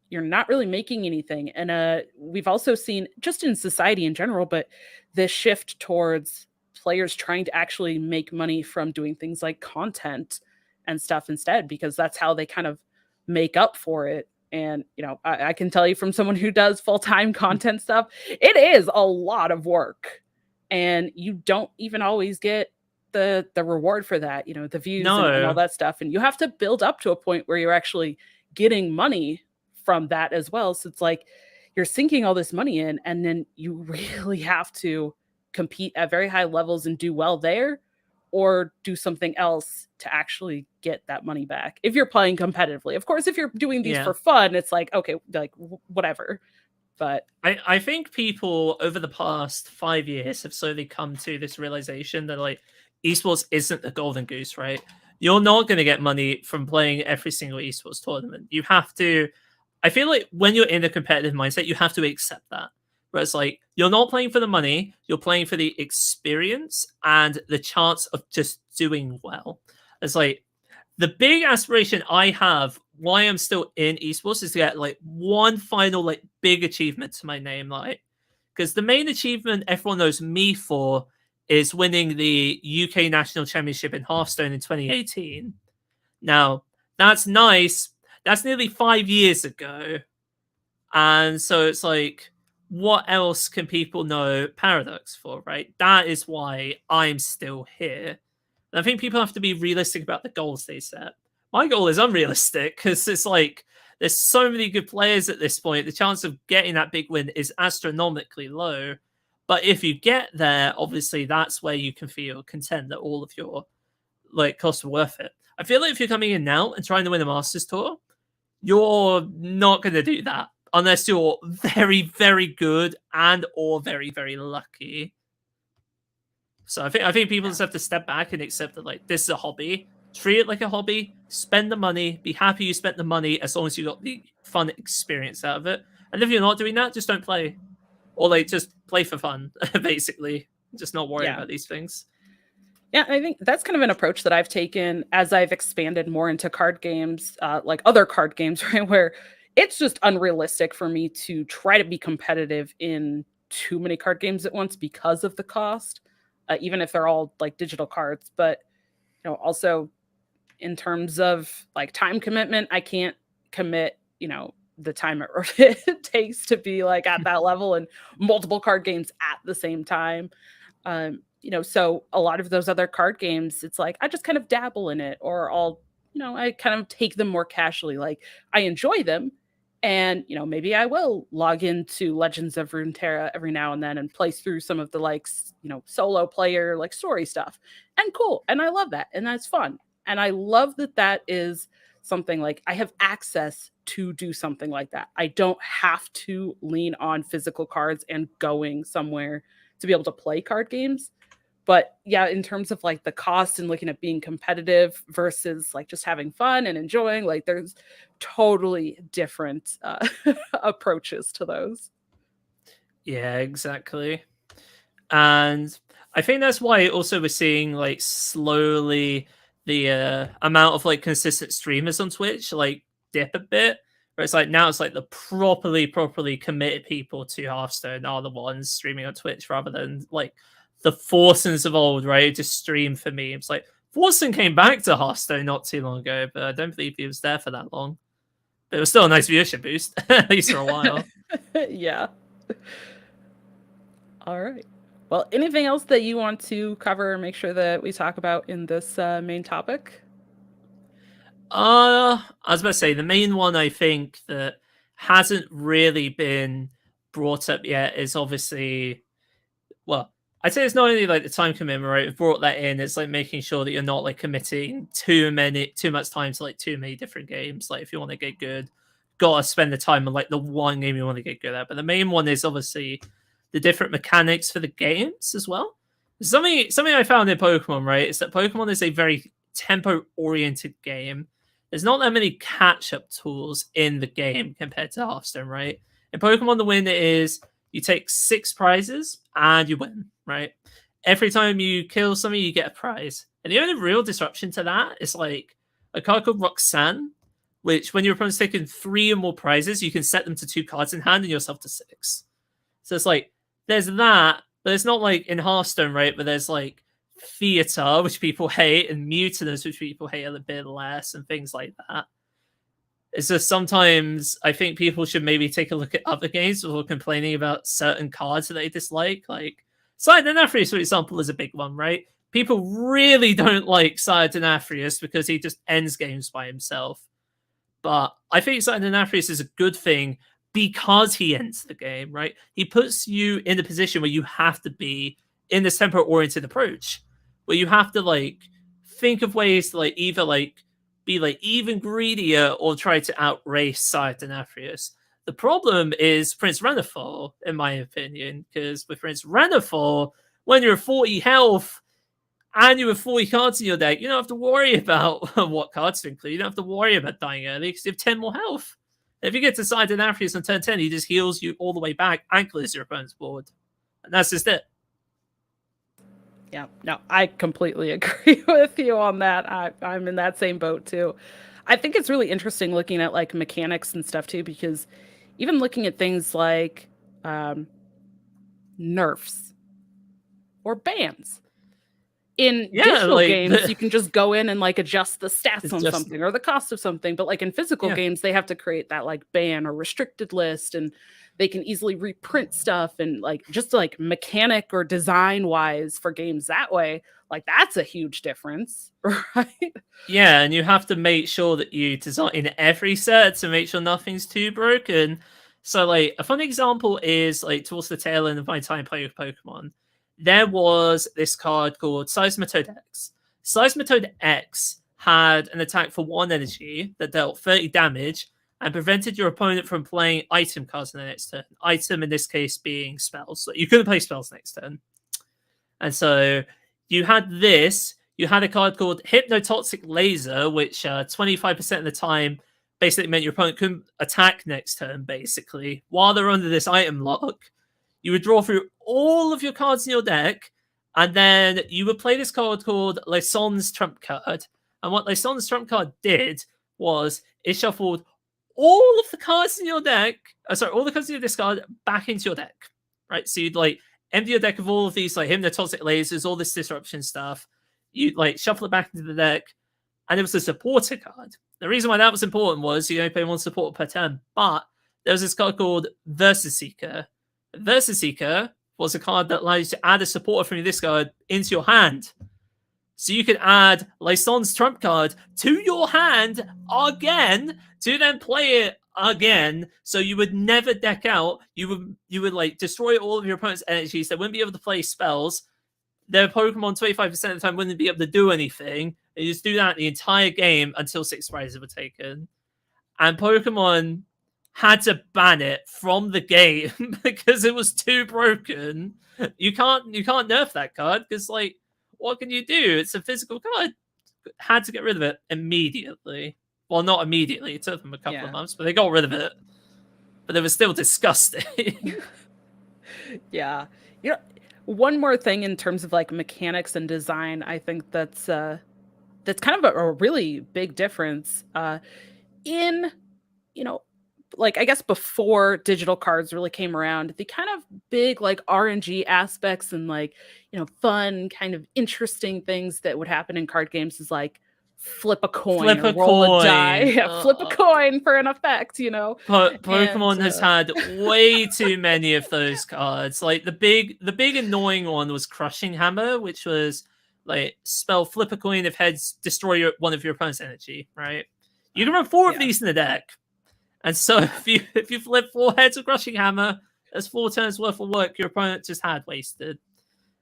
you're not really making anything. And we've also seen just in society in general, but this shift towards players trying to actually make money from doing things like content and stuff instead, because that's how they kind of make up for it. And, I can tell you from someone who does full-time content stuff, it is a lot of work. And you don't even always get the reward for that, the views and all that stuff. And you have to build up to a point where you're actually getting money from that as well. So it's like you're sinking all this money in, and then you really have to compete at very high levels and do well there, or do something else to actually get that money back if you're playing competitively. Of course, if you're doing these for fun, it's like, okay, like whatever. But I think people over the past 5 years have slowly come to this realization that like esports isn't the golden goose, right? You're not going to get money from playing every single esports tournament. You have to, I feel like when you're in a competitive mindset, you have to accept that. Whereas like you're not playing for the money, you're playing for the experience and the chance of just doing well. It's like the big aspiration I have why I'm still in esports is to get like one final like big achievement to my name, like because the main achievement everyone knows me for is winning the UK National Championship in Hearthstone in 2018. Now, that's nice. That's nearly 5 years ago. And so it's like, what else can people know Paraducks for, right? That is why I'm still here. And I think people have to be realistic about the goals they set. My goal is unrealistic because it's like, there's so many good players at this point. The chance of getting that big win is astronomically low. But if you get there, obviously that's where you can feel content that all of your like costs are worth it. I feel like if you're coming in now and trying to win a Masters tour, you're not going to do that unless you're very, very good and or very, very lucky. So I think people just have to step back and accept that like this is a hobby. Treat it like a hobby. Spend the money. Be happy you spent the money as long as you got the fun experience out of it. And if you're not doing that, just don't play, or like just play for fun, basically. Just not worry about these things. Yeah, I think that's kind of an approach that I've taken as I've expanded more into card games, like other card games, right? Where it's just unrealistic for me to try to be competitive in too many card games at once because of the cost, even if they're all like digital cards. But also in terms of like time commitment, I can't commit, the time it takes to be like at that level and multiple card games at the same time. So a lot of those other card games, it's like I just kind of dabble in it, or I kind of take them more casually. Like I enjoy them, and maybe I will log into Legends of Runeterra every now and then and play through some of the solo player like story stuff. And cool, and I love that, and that's fun, and I love that is something like I have access to do something like that. I don't have to lean on physical cards and going somewhere to be able to play card games. But yeah, in terms of like the cost and looking at being competitive versus like just having fun and enjoying, like there's totally different approaches to those. Yeah, exactly. And I think that's why also we're seeing like slowly the amount of like consistent streamers on Twitch like dip a bit. Where it's like now it's like the properly committed people to Hearthstone are the ones streaming on Twitch rather than like the Forsons of old, right? Just stream for memes. Like Forson came back to Hearthstone not too long ago, but I don't believe he was there for that long. But it was still a nice viewership boost, at least for a while. Yeah. All right. Well, anything else that you want to cover and make sure that we talk about in this main topic? I was about to say the main one I think that hasn't really been brought up yet is obviously, well, I'd say it's not only like the time commitment, right? We've brought that in. It's like making sure that you're not like committing too much time to like too many different games. Like if you want to get good, gotta spend the time on like the one game you want to get good at. But the main one is obviously the different mechanics for the games as well. Something I found in Pokemon, right, is that Pokemon is a very tempo-oriented game. There's not that many catch-up tools in the game compared to Hearthstone, right? In Pokemon, the win is you take 6 prizes and you win, right? Every time you kill something, you get a prize. And the only real disruption to that is like a card called Roxanne, which when your opponent's taken 3 or more prizes, you can set them to 2 cards in hand and yourself to 6. So it's like, there's that, but it's not like in Hearthstone, right? But there's like Theater, which people hate, and Mutinous, which people hate a bit less, and things like that. It's just sometimes I think people should maybe take a look at other games before complaining about certain cards that they dislike. Like Sidonafrius, for example, is a big one, right? People really don't like Sidonafrius because he just ends games by himself. But I think Sidonafrius is a good thing because he ends the game, right? He puts you in a position where you have to be in this tempo-oriented approach, where you have to like think of ways to like either like be like even greedier or try to outrace Sidonafrius. The problem is Prince Renafall, in my opinion, because with Prince Renafall, when you're 40 health and you have 40 cards in your deck, you don't have to worry about what cards to include. You don't have to worry about dying early because you have 10 more health. If you get to Sidonafrius on turn 10, he just heals you all the way back and clears your opponent's board. And that's just it. Yeah, no, I completely agree with you on that. I'm in that same boat too. I think it's really interesting looking at like mechanics and stuff too, because even looking at things like nerfs or bans. In digital games, you can just go in and like adjust the stats on something or the cost of something. But like in physical games, they have to create that like ban or restricted list, and they can easily reprint stuff, and like just like mechanic or design wise for games that way, like that's a huge difference, right? Yeah, and you have to make sure that you design in every set to make sure nothing's too broken. So like a fun example is like towards the tail end of my time playing with Pokemon, there was this card called Seismitoad X. Seismitoad X had an attack for 1 energy that dealt 30 damage and prevented your opponent from playing item cards in the next turn. Item in this case being spells. So you couldn't play spells next turn. And so you had this. You had a card called Hypnotoxic Laser, which 25% of the time basically meant your opponent couldn't attack next turn, basically. While they're under this item lock, you would draw through all of your cards in your deck, and then you would play this card called Laisson's Trump Card. And what Laisson's Trump Card did was it shuffled all of the cards in your deck, all the cards in your discard back into your deck, right? So you'd like empty your deck of all of these like Hypnotoxic Lasers, all this disruption stuff. You like shuffle it back into the deck, and it was a supporter card. The reason why that was important was you only play one support per turn, but there was this card called Versus Seeker. Versus Seeker was a card that allows you to add a supporter from your discard into your hand. So you could add Laisson's Trump Card to your hand again to then play it again. So you would never deck out. You would like destroy all of your opponent's energies. They wouldn't be able to play spells. Their Pokemon 25% of the time wouldn't be able to do anything. They just do that the entire game until 6 prizes were taken. And Pokemon had to ban it from the game because it was too broken. You can't nerf that card because like what can you do? It's a physical card. Had to get rid of it immediately. Well, not immediately. It took them a couple of months, but they got rid of it. But it was still disgusting. Yeah. You know, one more thing in terms of like mechanics and design, I think that's kind of a really big difference in, you know, like I guess before digital cards really came around, the kind of big like RNG aspects and like, you know, fun kind of interesting things that would happen in card games is like flip a coin or roll a die. Yeah, flip a coin for an effect, you know. Pokemon has had way too many of those cards. Like the big annoying one was Crushing Hammer, which was like spell flip a coin if heads destroy one of your opponent's energy, right? You can run 4 of these in the deck. And so if you flip 4 heads of Crushing Hammer, that's 4 turns worth of work your opponent just had wasted.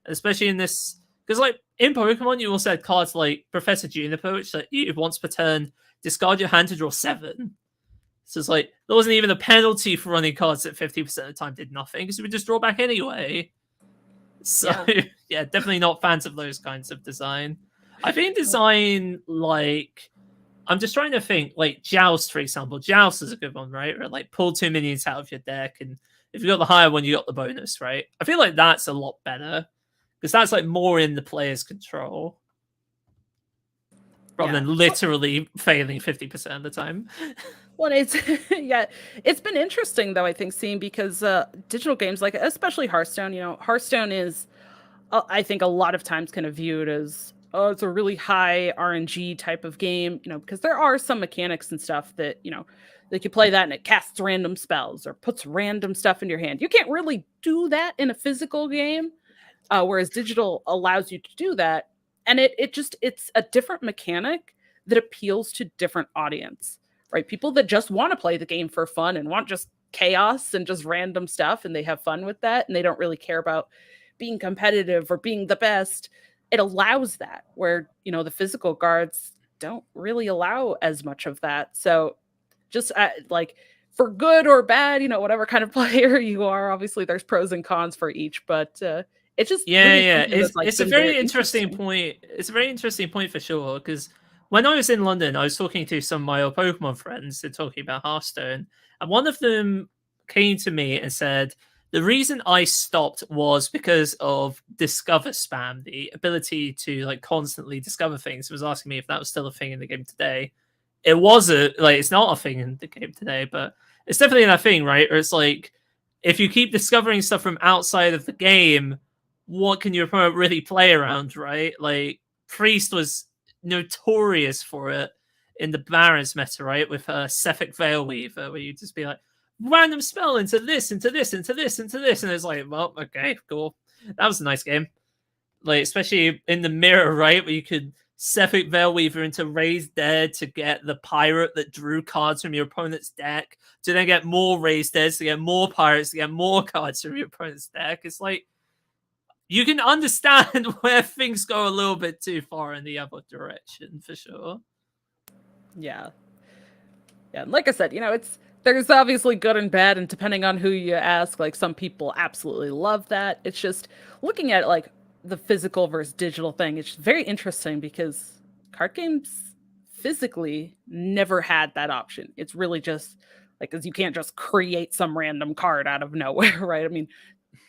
Especially in this, because like in Pokemon, you also had cards like Professor Juniper, which like you once per turn discard your hand to draw 7. So it's like there wasn't even a penalty for running cards that 50% of the time did nothing because you would just draw back anyway. So yeah, definitely not fans of those kinds of design. I think design like I'm just trying to think like Joust, for example. Joust is a good one, right? Or like pull 2 minions out of your deck, and if you got the higher one, you got the bonus, right? I feel like that's a lot better because that's like more in the player's control rather than literally failing 50% of the time. Well, it's it's been interesting though, I think, seeing because digital games like especially Hearthstone, you know, Hearthstone is I think a lot of times kind of viewed as it's a really high RNG type of game, you know, because there are some mechanics and stuff that, you know, like you play that and it casts random spells or puts random stuff in your hand. You can't really do that in a physical game, whereas digital allows you to do that. And it's a different mechanic that appeals to different audience, right? People that just want to play the game for fun and want just chaos and just random stuff, and they have fun with that, and they don't really care about being competitive or being the best. It allows that, where, you know, the physical guards don't really allow as much of that. So just like for good or bad, you know, whatever kind of player you are, obviously there's pros and cons for each, but it's just it's a very interesting point. It's a very interesting point for sure, because when I was in London, I was talking to some of my old Pokemon friends. They're talking about Hearthstone, and one of them came to me and said, the reason I stopped was because of discover spam, the ability to like constantly discover things. He was asking me if that was still a thing in the game today. It wasn't, like, it's not a thing in the game today, but it's definitely that thing, right? Or it's like, if you keep discovering stuff from outside of the game, what can your opponent really play around, right? Like, Priest was notorious for it in the Barons meta, right? With Sephic Veilweaver, where you just be like, random spell into this, into this, into this, into this. And it's like, well, okay, cool. That was a nice game. Like, especially in the mirror, right? Where you could Sephic Veilweaver into Raised Dead to get the pirate that drew cards from your opponent's deck, to then get more Raised Deads, to get more pirates, to get more cards from your opponent's deck. It's like, you can understand where things go a little bit too far in the other direction, for sure. Yeah. Yeah, like I said, you know, there's obviously good and bad, and depending on who you ask, like some people absolutely love that. It's just looking at like the physical versus digital thing, it's very interesting because card games physically never had that option. It's really just like, because you can't just create some random card out of nowhere, right? I mean,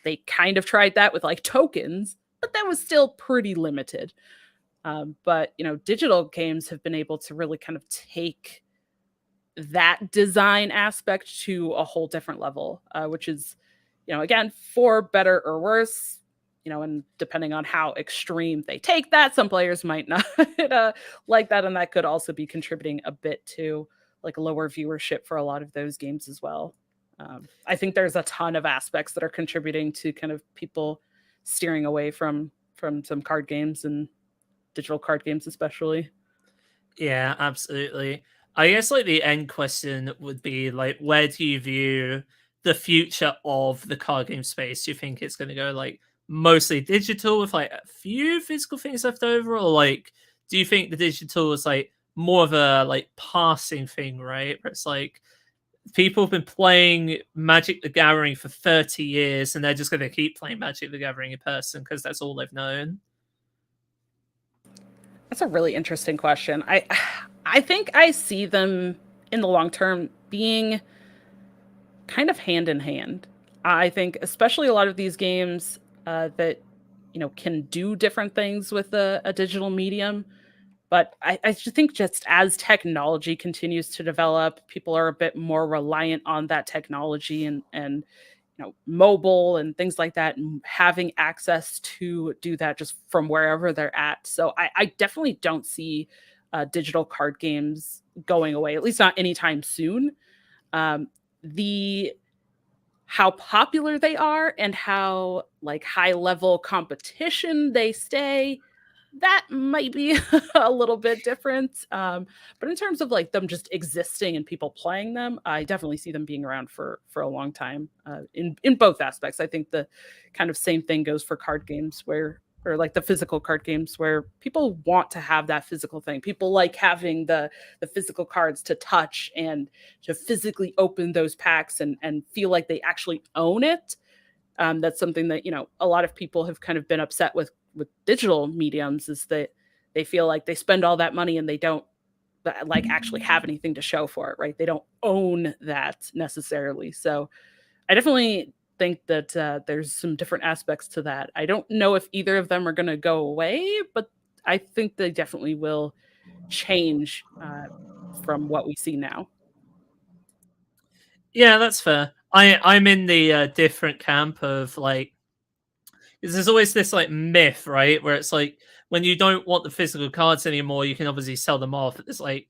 they kind of tried that with like tokens, but that was still pretty limited. But digital games have been able to really kind of take that design aspect to a whole different level, which is, again, for better or worse, and depending on how extreme they take that, some players might not like that. And that could also be contributing a bit to like lower viewership for a lot of those games as well. I think there's a ton of aspects that are contributing to kind of people steering away from some card games and digital card games, especially. Yeah, absolutely. I guess like the end question would be like, where do you view the future of the card game space? Do you think it's going to go like mostly digital with like a few physical things left over, or like do you think the digital is like more of a like passing thing, right? Where it's like people have been playing Magic the Gathering for 30 years and they're just going to keep playing Magic the Gathering in person because that's all they've known. That's a really interesting question. I think I see them in the long term being kind of hand in hand. I think especially a lot of these games that can do different things with a digital medium. But I just think just as technology continues to develop, people are a bit more reliant on that technology and mobile and things like that, and having access to do that just from wherever they're at. So I definitely don't see digital card games going away, at least not anytime soon. The how popular they are and how like high level competition they stay, that might be a little bit different. But in terms of like them just existing and people playing them, I definitely see them being around for a long time. In both aspects, I think the kind of same thing goes for card games, where or like the physical card games, where people want to have that physical thing. People like having the physical cards to touch and to physically open those packs and feel like they actually own it. That's something that a lot of people have kind of been upset with digital mediums, is that they feel like they spend all that money and they don't like actually have anything to show for it, right? They don't own that necessarily. So I definitely think that there's some different aspects to that. I don't know if either of them are going to go away, but I think they definitely will change from what we see now. Yeah, that's fair. I'm in the different camp of like, 'cause there's always this like myth, right, where it's like when you don't want the physical cards anymore, you can obviously sell them off. It's like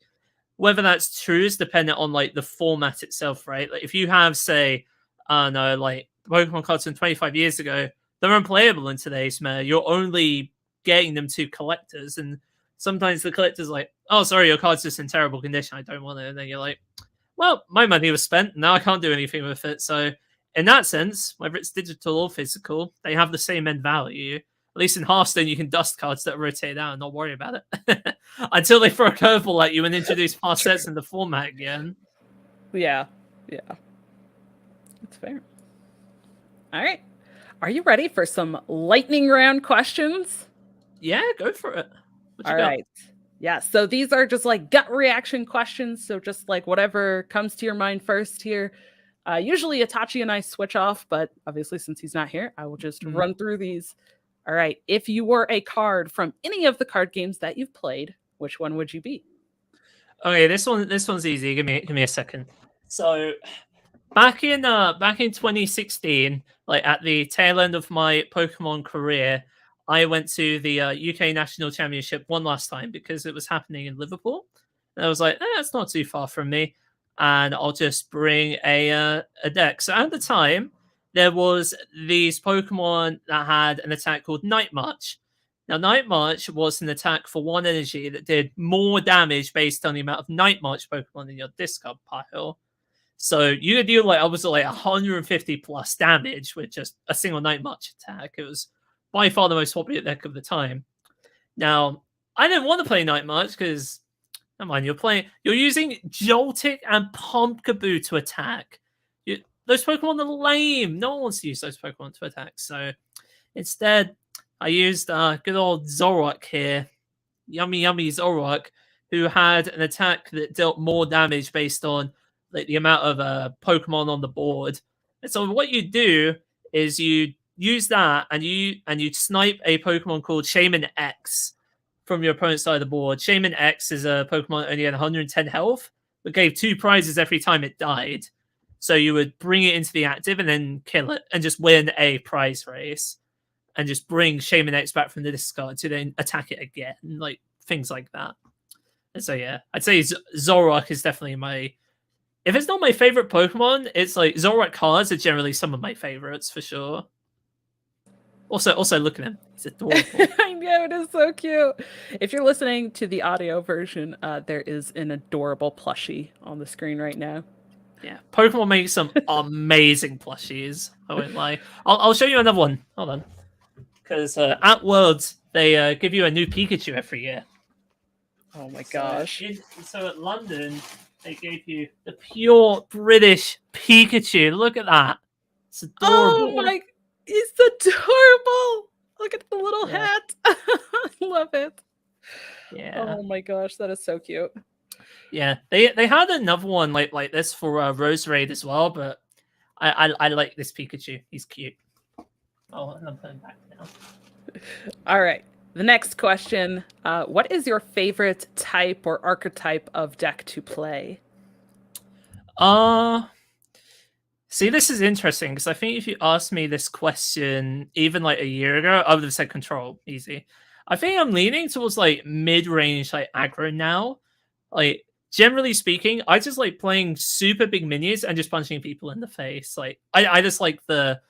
whether that's true is dependent on like the format itself, right? Like if you have, say, I don't know, like Pokemon cards from 25 years ago, they're unplayable in today's meta. You're only getting them to collectors, and sometimes the collector's like, "Oh, sorry, your card's just in terrible condition. I don't want it." And then you're like, "Well, my money was spent. Now I can't do anything with it." So, in that sense, whether it's digital or physical, they have the same end value. At least in Hearthstone, you can dust cards that rotate out and not worry about it until they throw a curveball at you and introduce past sets in the format again. Yeah, that's fair. All right, are you ready for some lightning round questions? Yeah, go for it. What you All got? right. Yeah, so these are just like gut reaction questions. So just like whatever comes to your mind first here. Usually Itachi and I switch off, but obviously since he's not here, I will just run through these. All right. If you were a card from any of the card games that you've played, which one would you be? Okay, this one's easy. Give me a second. So back in 2016, like at the tail end of my Pokemon career, I went to the UK National Championship one last time because it was happening in Liverpool. And I was like, it's not too far from me, and I'll just bring a deck. So at the time, there was these Pokemon that had an attack called Night March. Now, Night March was an attack for one energy that did more damage based on the amount of Night March Pokemon in your discard pile. So you could do like obviously like 150 plus damage with just a single Night March attack. It was by far the most popular deck of the time. Now, I didn't want to play Night March because, come on, you're using Joltik and Pumpkaboo to attack. Those Pokemon are lame. No one wants to use those Pokemon to attack. So instead, I used good old Zoroark here, yummy Zoroark, who had an attack that dealt more damage based on like the amount of Pokemon on the board. And so what you do is you use that and you snipe a Pokemon called Shaman X from your opponent's side of the board. Shaman X is a Pokemon that only had 110 health, but gave 2 prizes every time it died. So you would bring it into the active and then kill it and just win a prize race. And just bring Shaman X back from the discard to then attack it again. Like things like that. And so yeah, I'd say Zoroark is definitely my... If it's not my favorite Pokemon, it's like Zoroark cards are generally some of my favorites for sure. Also look at him. He's adorable. I know, it is so cute. If you're listening to the audio version, there is an adorable plushie on the screen right now. Yeah, Pokemon makes some amazing plushies. I won't lie. I'll show you another one. Hold on. Because at Worlds, they give you a new Pikachu every year. Oh my gosh. So at London, they gave you the pure British Pikachu. Look at that. It's adorable. Oh my, it's adorable. Look at the little hat. I love it. Yeah. Oh my gosh, that is so cute. Yeah, they had another one like this for Rose Raid as well, but I like this Pikachu. He's cute. Oh, I'm putting back now. All right. The next question. What is your favorite type or archetype of deck to play? See, this is interesting because I think if you asked me this question even like a year ago, I would have said control, easy. I think I'm leaning towards like mid-range like aggro now. Like generally speaking, I just like playing super big minions and just punching people in the face. Like I just like the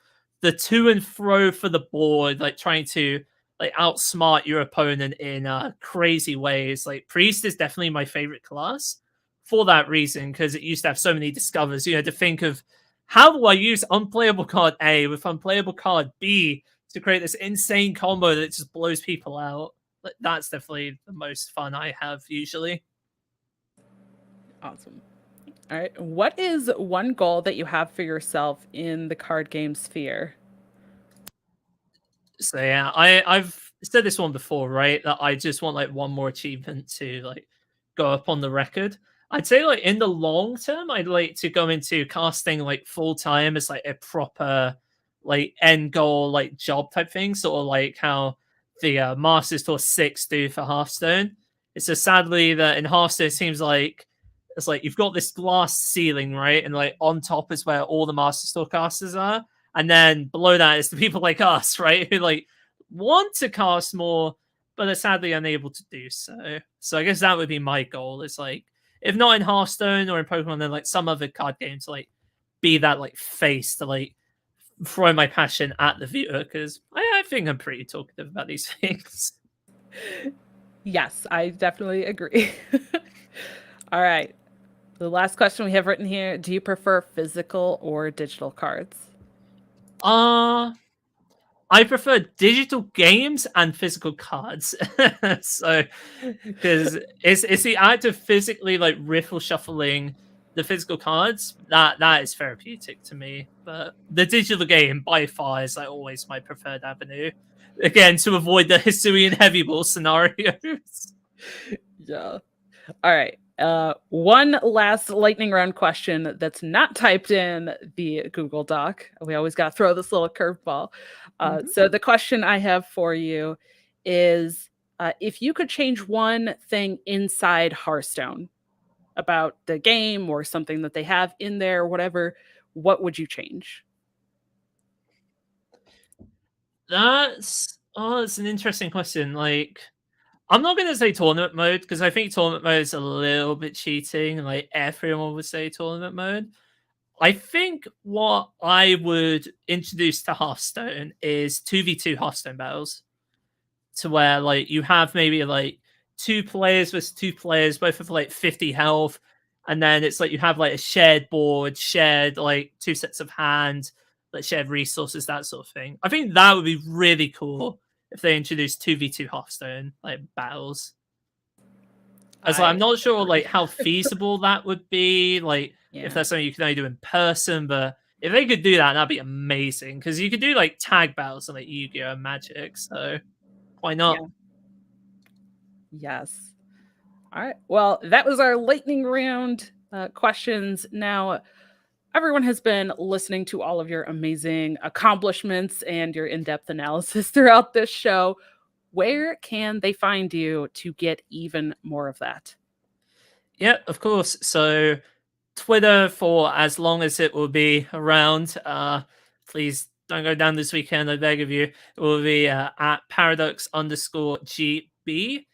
to and fro for the board, like trying to like outsmart your opponent in crazy ways. Like Priest is definitely my favorite class for that reason, because it used to have so many discovers. You had to think of how do I use unplayable card A with unplayable card B to create this insane combo that just blows people out. Like, that's definitely the most fun I have usually. Awesome. All right. What is one goal that you have for yourself in the card game sphere? So yeah, I've said this one before, right? That I just want like one more achievement to like go up on the record. I'd say like in the long term, I'd like to go into casting like full time as like a proper like end goal like job type thing, sort of like how the Masters Tour 6 do for Hearthstone. It's just sadly that in Hearthstone it seems like it's like you've got this glass ceiling, right? And like on top is where all the Masters Tour casters are. And then below that is the people like us, right? Who like want to cast more, but are sadly unable to do so. So I guess that would be my goal. Is like, if not in Hearthstone or in Pokemon, then like some other card game to like be that like face to like throw my passion at the viewer, because I think I'm pretty talkative about these things. Yes, I definitely agree. All right. The last question we have written here. Do you prefer physical or digital cards? I prefer digital games and physical cards. So, because it's the act of physically like riffle shuffling the physical cards that is therapeutic to me. But the digital game by far is like always my preferred avenue. Again, to avoid the Hisuian heavy ball scenarios. Yeah. All right. One last lightning round question that's not typed in the Google Doc. We always got to throw this little curveball. So the question I have for you is, if you could change one thing inside Hearthstone about the game or something that they have in there, whatever, what would you change? It's an interesting question. Like, I'm not going to say tournament mode because I think tournament mode is a little bit cheating. Like everyone would say tournament mode. I think what I would introduce to Hearthstone is 2v2 Hearthstone battles, to where like you have maybe like 2 players versus 2 players, both have like 50 health, and then it's like you have like a shared board, shared like 2 sets of hands, like shared resources, that sort of thing. I think that would be really cool if they introduced 2v2 Hearthstone like battles. As like, I'm not sure like how feasible that would be, like if that's something you can only do in person, but if they could do that, that'd be amazing. Because you could do like tag battles on like Yu-Gi-Oh! And Magic. So why not? Yeah. Yes. All right. Well, that was our lightning round questions. Now, everyone has been listening to all of your amazing accomplishments and your in-depth analysis throughout this show. Where can they find you to get even more of that? Yeah, of course. So Twitter for as long as it will be around. Please don't go down this weekend, I beg of you. It will be at Paraducks_GB.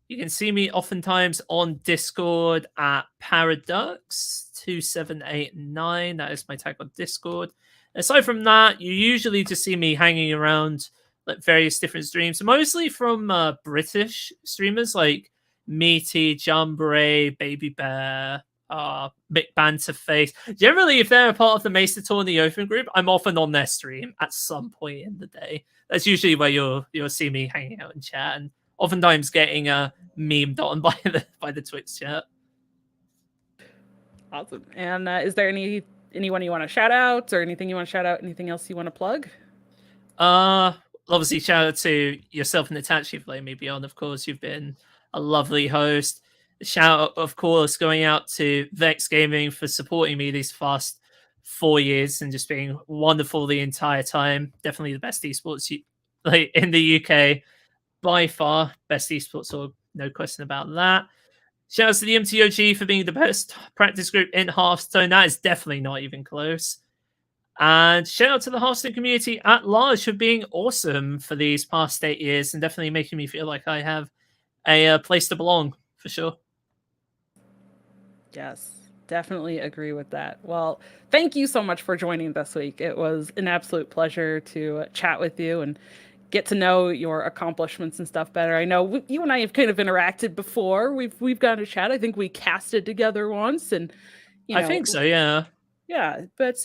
You can see me oftentimes on Discord at Paraducks2789. That is my tag on Discord. Aside from that, you usually just see me hanging around like various different streams, mostly from British streamers like Meaty, Jumbre, Baby Bear, Mick Banterface. Generally, if they're a part of the Mesa Tourney Open group, I'm often on their stream at some point in the day. That's usually where you'll see me hanging out and chat, and oftentimes getting memed on by the Twitch chat. Awesome. And is there anyone you want to shout out, or anything you want to shout out? Anything else you want to plug? Obviously, shout out to yourself and Itachi for letting me be on. Of course, you've been a lovely host. Shout out, of course, going out to Vex Gaming for supporting me these past 4 years and just being wonderful the entire time. Definitely the best esports in the UK by far. Best esports, so no question about that. Shout out to the MTOG for being the best practice group in Hearthstone. That is definitely not even close. And shout out to the Hearthstone community at large for being awesome for these past 8 years and definitely making me feel like I have a place to belong, for sure. Yes, definitely agree with that. Well, thank you so much for joining this week. It was an absolute pleasure to chat with you and get to know your accomplishments and stuff better. I know you and I have kind of interacted before. We've gotten to chat. I think we casted together once, and I think so, yeah. Yeah, but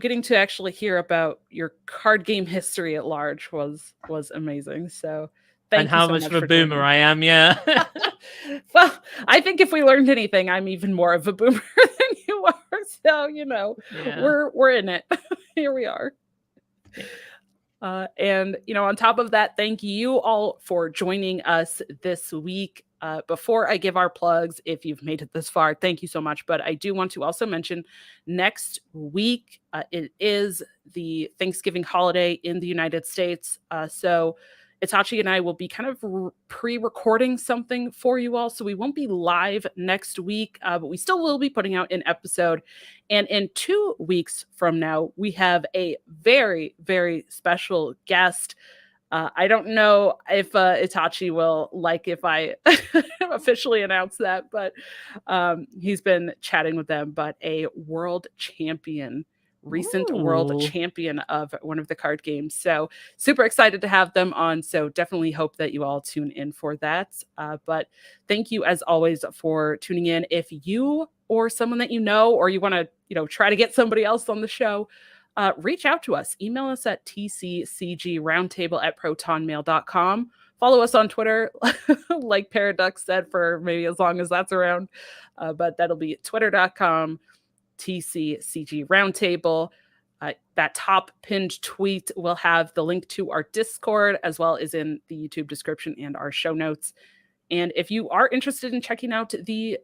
getting to actually hear about your card game history at large was amazing. So thank you how so much much of a for boomer joining. I am, yeah. Well, I think if we learned anything, I'm even more of a boomer than you are. So Yeah. we're in it. Here we are. And on top of that, thank you all for joining us this week. Before I give our plugs, if you've made it this far, thank you so much. But I do want to also mention next week, it is the Thanksgiving holiday in the United States. So Itachi and I will be kind of pre-recording something for you all. So we won't be live next week, but we still will be putting out an episode. And in 2 weeks from now, we have a very, very special guest. I don't know if Itachi will like if I officially announce that, but he's been chatting with them, but a world champion, recent world champion of one of the card games. So super excited to have them on. So definitely hope that you all tune in for that. But thank you as always for tuning in. If you or someone that you know, or you want to, try to get somebody else on the show, reach out to us. Email us at tccgroundtable@protonmail.com. Follow us on Twitter, like Paraducks said, for maybe as long as that's around. But that'll be twitter.com TCCG Roundtable. That top pinned tweet will have the link to our Discord, as well as in the YouTube description and our show notes. And if you are interested in checking out the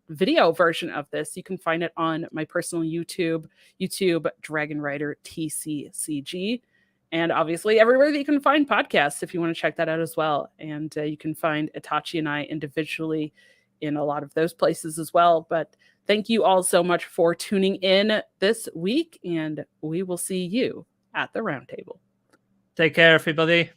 video version of this, you can find it on my personal YouTube dragonrider TCCG. And obviously everywhere that you can find podcasts if you want to check that out as well. And you can find Itachi and I individually in a lot of those places as well. But thank you all so much for tuning in this week, and we will see you at the roundtable. Take care, everybody.